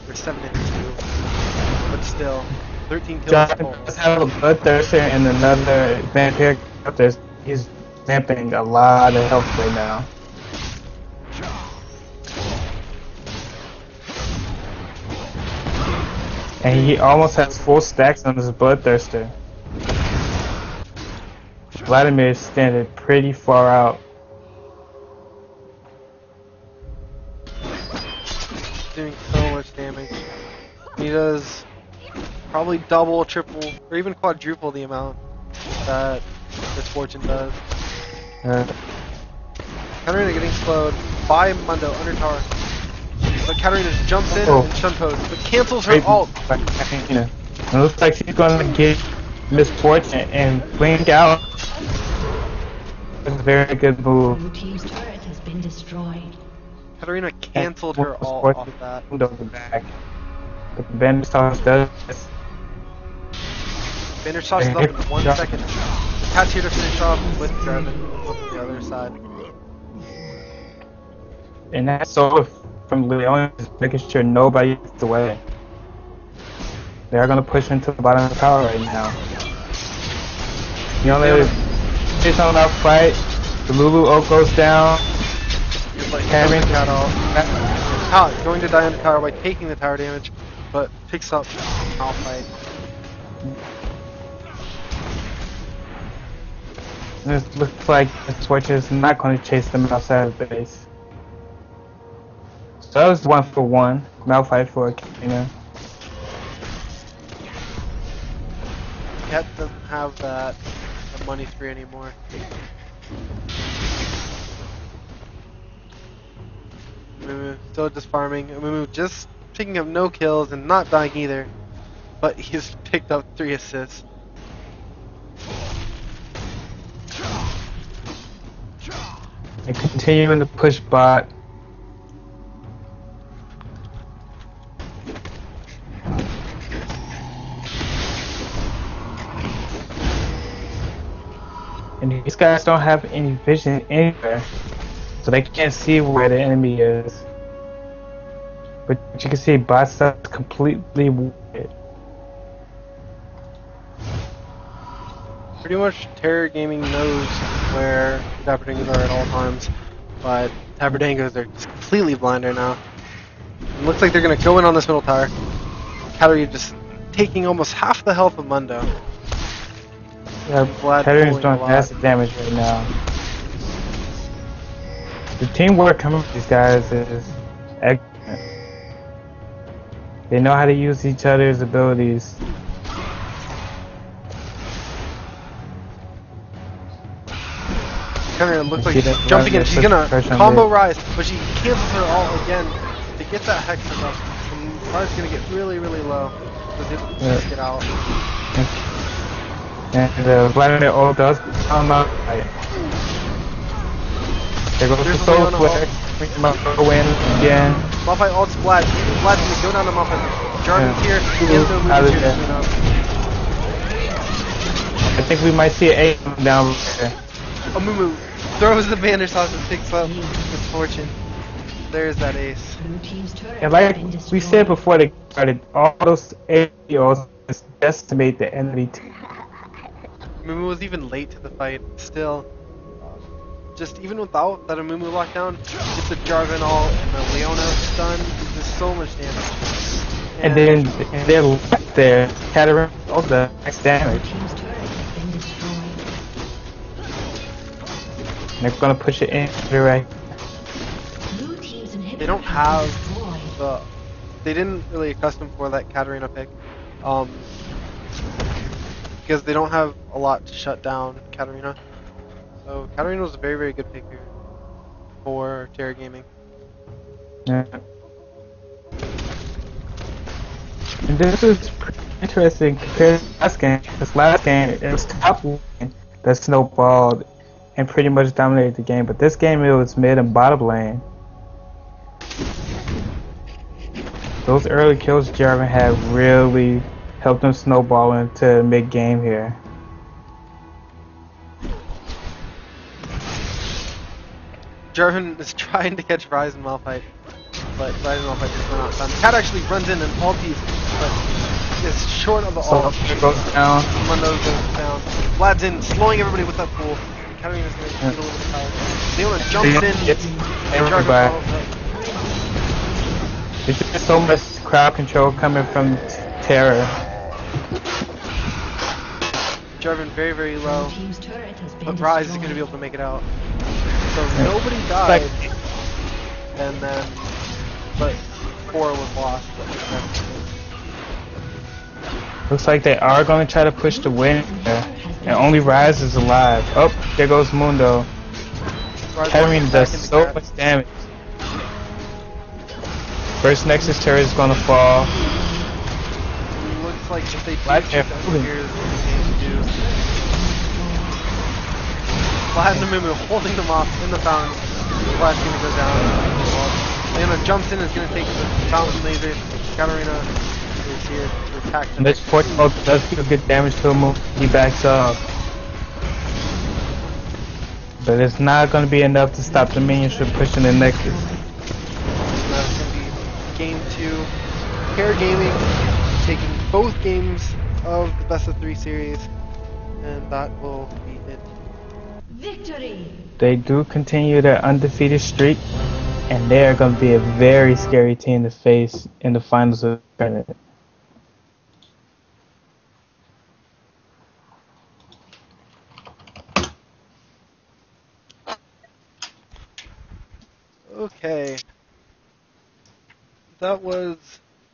Or 7-2. But still, 13 kills. Jarvan does have a Bloodthirster and another vampire up there. He's vamping a lot of health right now. And he almost has full stacks on his Bloodthirster. Vladimir is standing pretty far out. Doing so much damage. He does probably double, triple, or even quadruple the amount that Misfortune does. Katarina getting slowed by Mundo under tower. But Katarina jumps in and stun pose, but cancels her ult. It looks like she's going to get Misfortune and blink out. It's a very good move. Blue team's turret has been destroyed. Katarina canceled her ult off that. Back. But the Bandage Toss does. Bandage Toss is up in 1 second. Cat's here to finish off with Jarvan on the other side. And that's all from Leon is making sure nobody gets away. They are going to push into the bottom of the tower right now. You only it's on that fight. The Lulu ult goes down. Like going to die on the tower by taking the tower damage, but picks up Malphite. It looks like the Switch is not going to chase them outside of the base. So that was 1-for-1. Malphite for a Katarina. Cat doesn't have that money spree anymore. Mumu still just farming. Mumu just picking up no kills and not dying either, but he's picked up 3 assists. And continuing to push bot. And these guys don't have any vision anywhere, so they can't see where the enemy is. But you can see bot stuff is completely weird. Pretty much Terror Gaming knows where the Dapper Dangos are at all times, but Dapper Dangos are just completely blind right now. It looks like they're going to go in on this middle tower. Calorie just taking almost half the health of Mundo. Yeah, Katarina's doing massive damage right now. The teamwork coming from these guys is excellent. They know how to use each other's abilities. Katarina looks like she's jumping in. She's gonna combo Rise, but she cancels her all again to get that Hex up. And Rise is gonna get really, really low. So they just get out. And Vladimir ult does come out. There goes the Soul Flare. Go in again. Malphite ults Vlad. Vlad's gonna go down to Malphite. Jarvan's here. He has no movement here to clean up. I think we might see an A down there. Amumu throws the Banner Sauce and picks up with Fortune. There's that ace. And like we said before they started, all those AOs just decimate the enemy team. Amumu was even late to the fight. Still, just even without that Amumu lockdown, get the Jarvan ult and the Leona stun. There's so much damage. And then they're left there, Katarina all the max damage. They're gonna push it in right. They don't have the. They didn't really accustom for that Katarina pick, because they don't have a lot to shut down Katarina. So Katarina was a very, very good pick here for Terror Gaming. Yeah. And this is pretty interesting compared to last game. This last game, it was top lane that snowballed and pretty much dominated the game, but this game it was mid and bottom lane. Those early kills Jarvan had really helped them snowball into mid game here. Jarvan is trying to catch Rise and Malphite, but Rise and Malphite just went out time. Cat actually runs in and ulties, but is short of the ult. Goes down. Mundo goes down. Vlad's in, slowing everybody with that pool. Katarina's going to get a little bit tired. Leona jumps in, and Jarvan follows up. There's just so much crowd control coming from Terror. Jarvan very, very low, but Rise is going to be able to make it out. So nobody died, and then, but 4 was lost. Looks like they are going to try to push the win, and only Rise is alive. Oh, there goes Mundo. Katarina does so much damage. First Nexus turret is going to fall. Looks like if they do Vlad shoot that spears, they do. Vlad and Amumu holding them off in the fountain. Vlad's going to go down. Leona jumps in and is going to take the fountain laser. Katarina is here to attack them. And this Fortune ult does do good damage to him. He backs up. But it's not going to be enough to stop the minions from pushing the Nexus. That's going to be game 2. Terror Gaming taking both games of the best of 3 series, and that will be it. Victory! They do continue their undefeated streak, and they are going to be a very scary team to face in the finals of the tournament. Okay. That was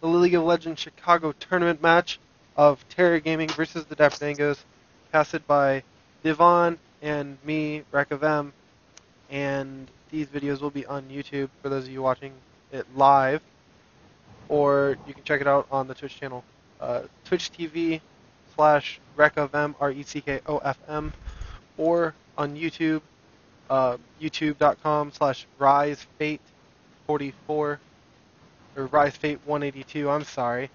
the League of Legends Chicago tournament match of Terror Gaming versus the Dapper Dangos, casted by Dvon and me, Reckofm, and these videos will be on YouTube for those of you watching it live. or you can check it out on the Twitch channel, Twitch TV/Reckofm, RECKOFM, or on YouTube, youtube.com/RiseFate44, or RiseFate182, I'm sorry.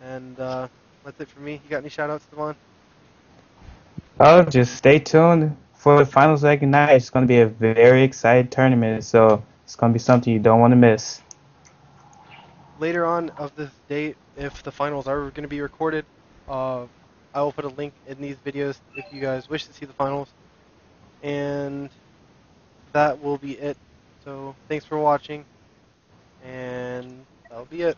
And that's it for me. You got any shoutouts, Dvon? Oh, just stay tuned for the finals leg night. It's going to be a very exciting tournament, so it's going to be something you don't want to miss. Later on of this date, if the finals are going to be recorded, I will put a link in these videos if you guys wish to see the finals. And that will be it. So thanks for watching, and that'll be it.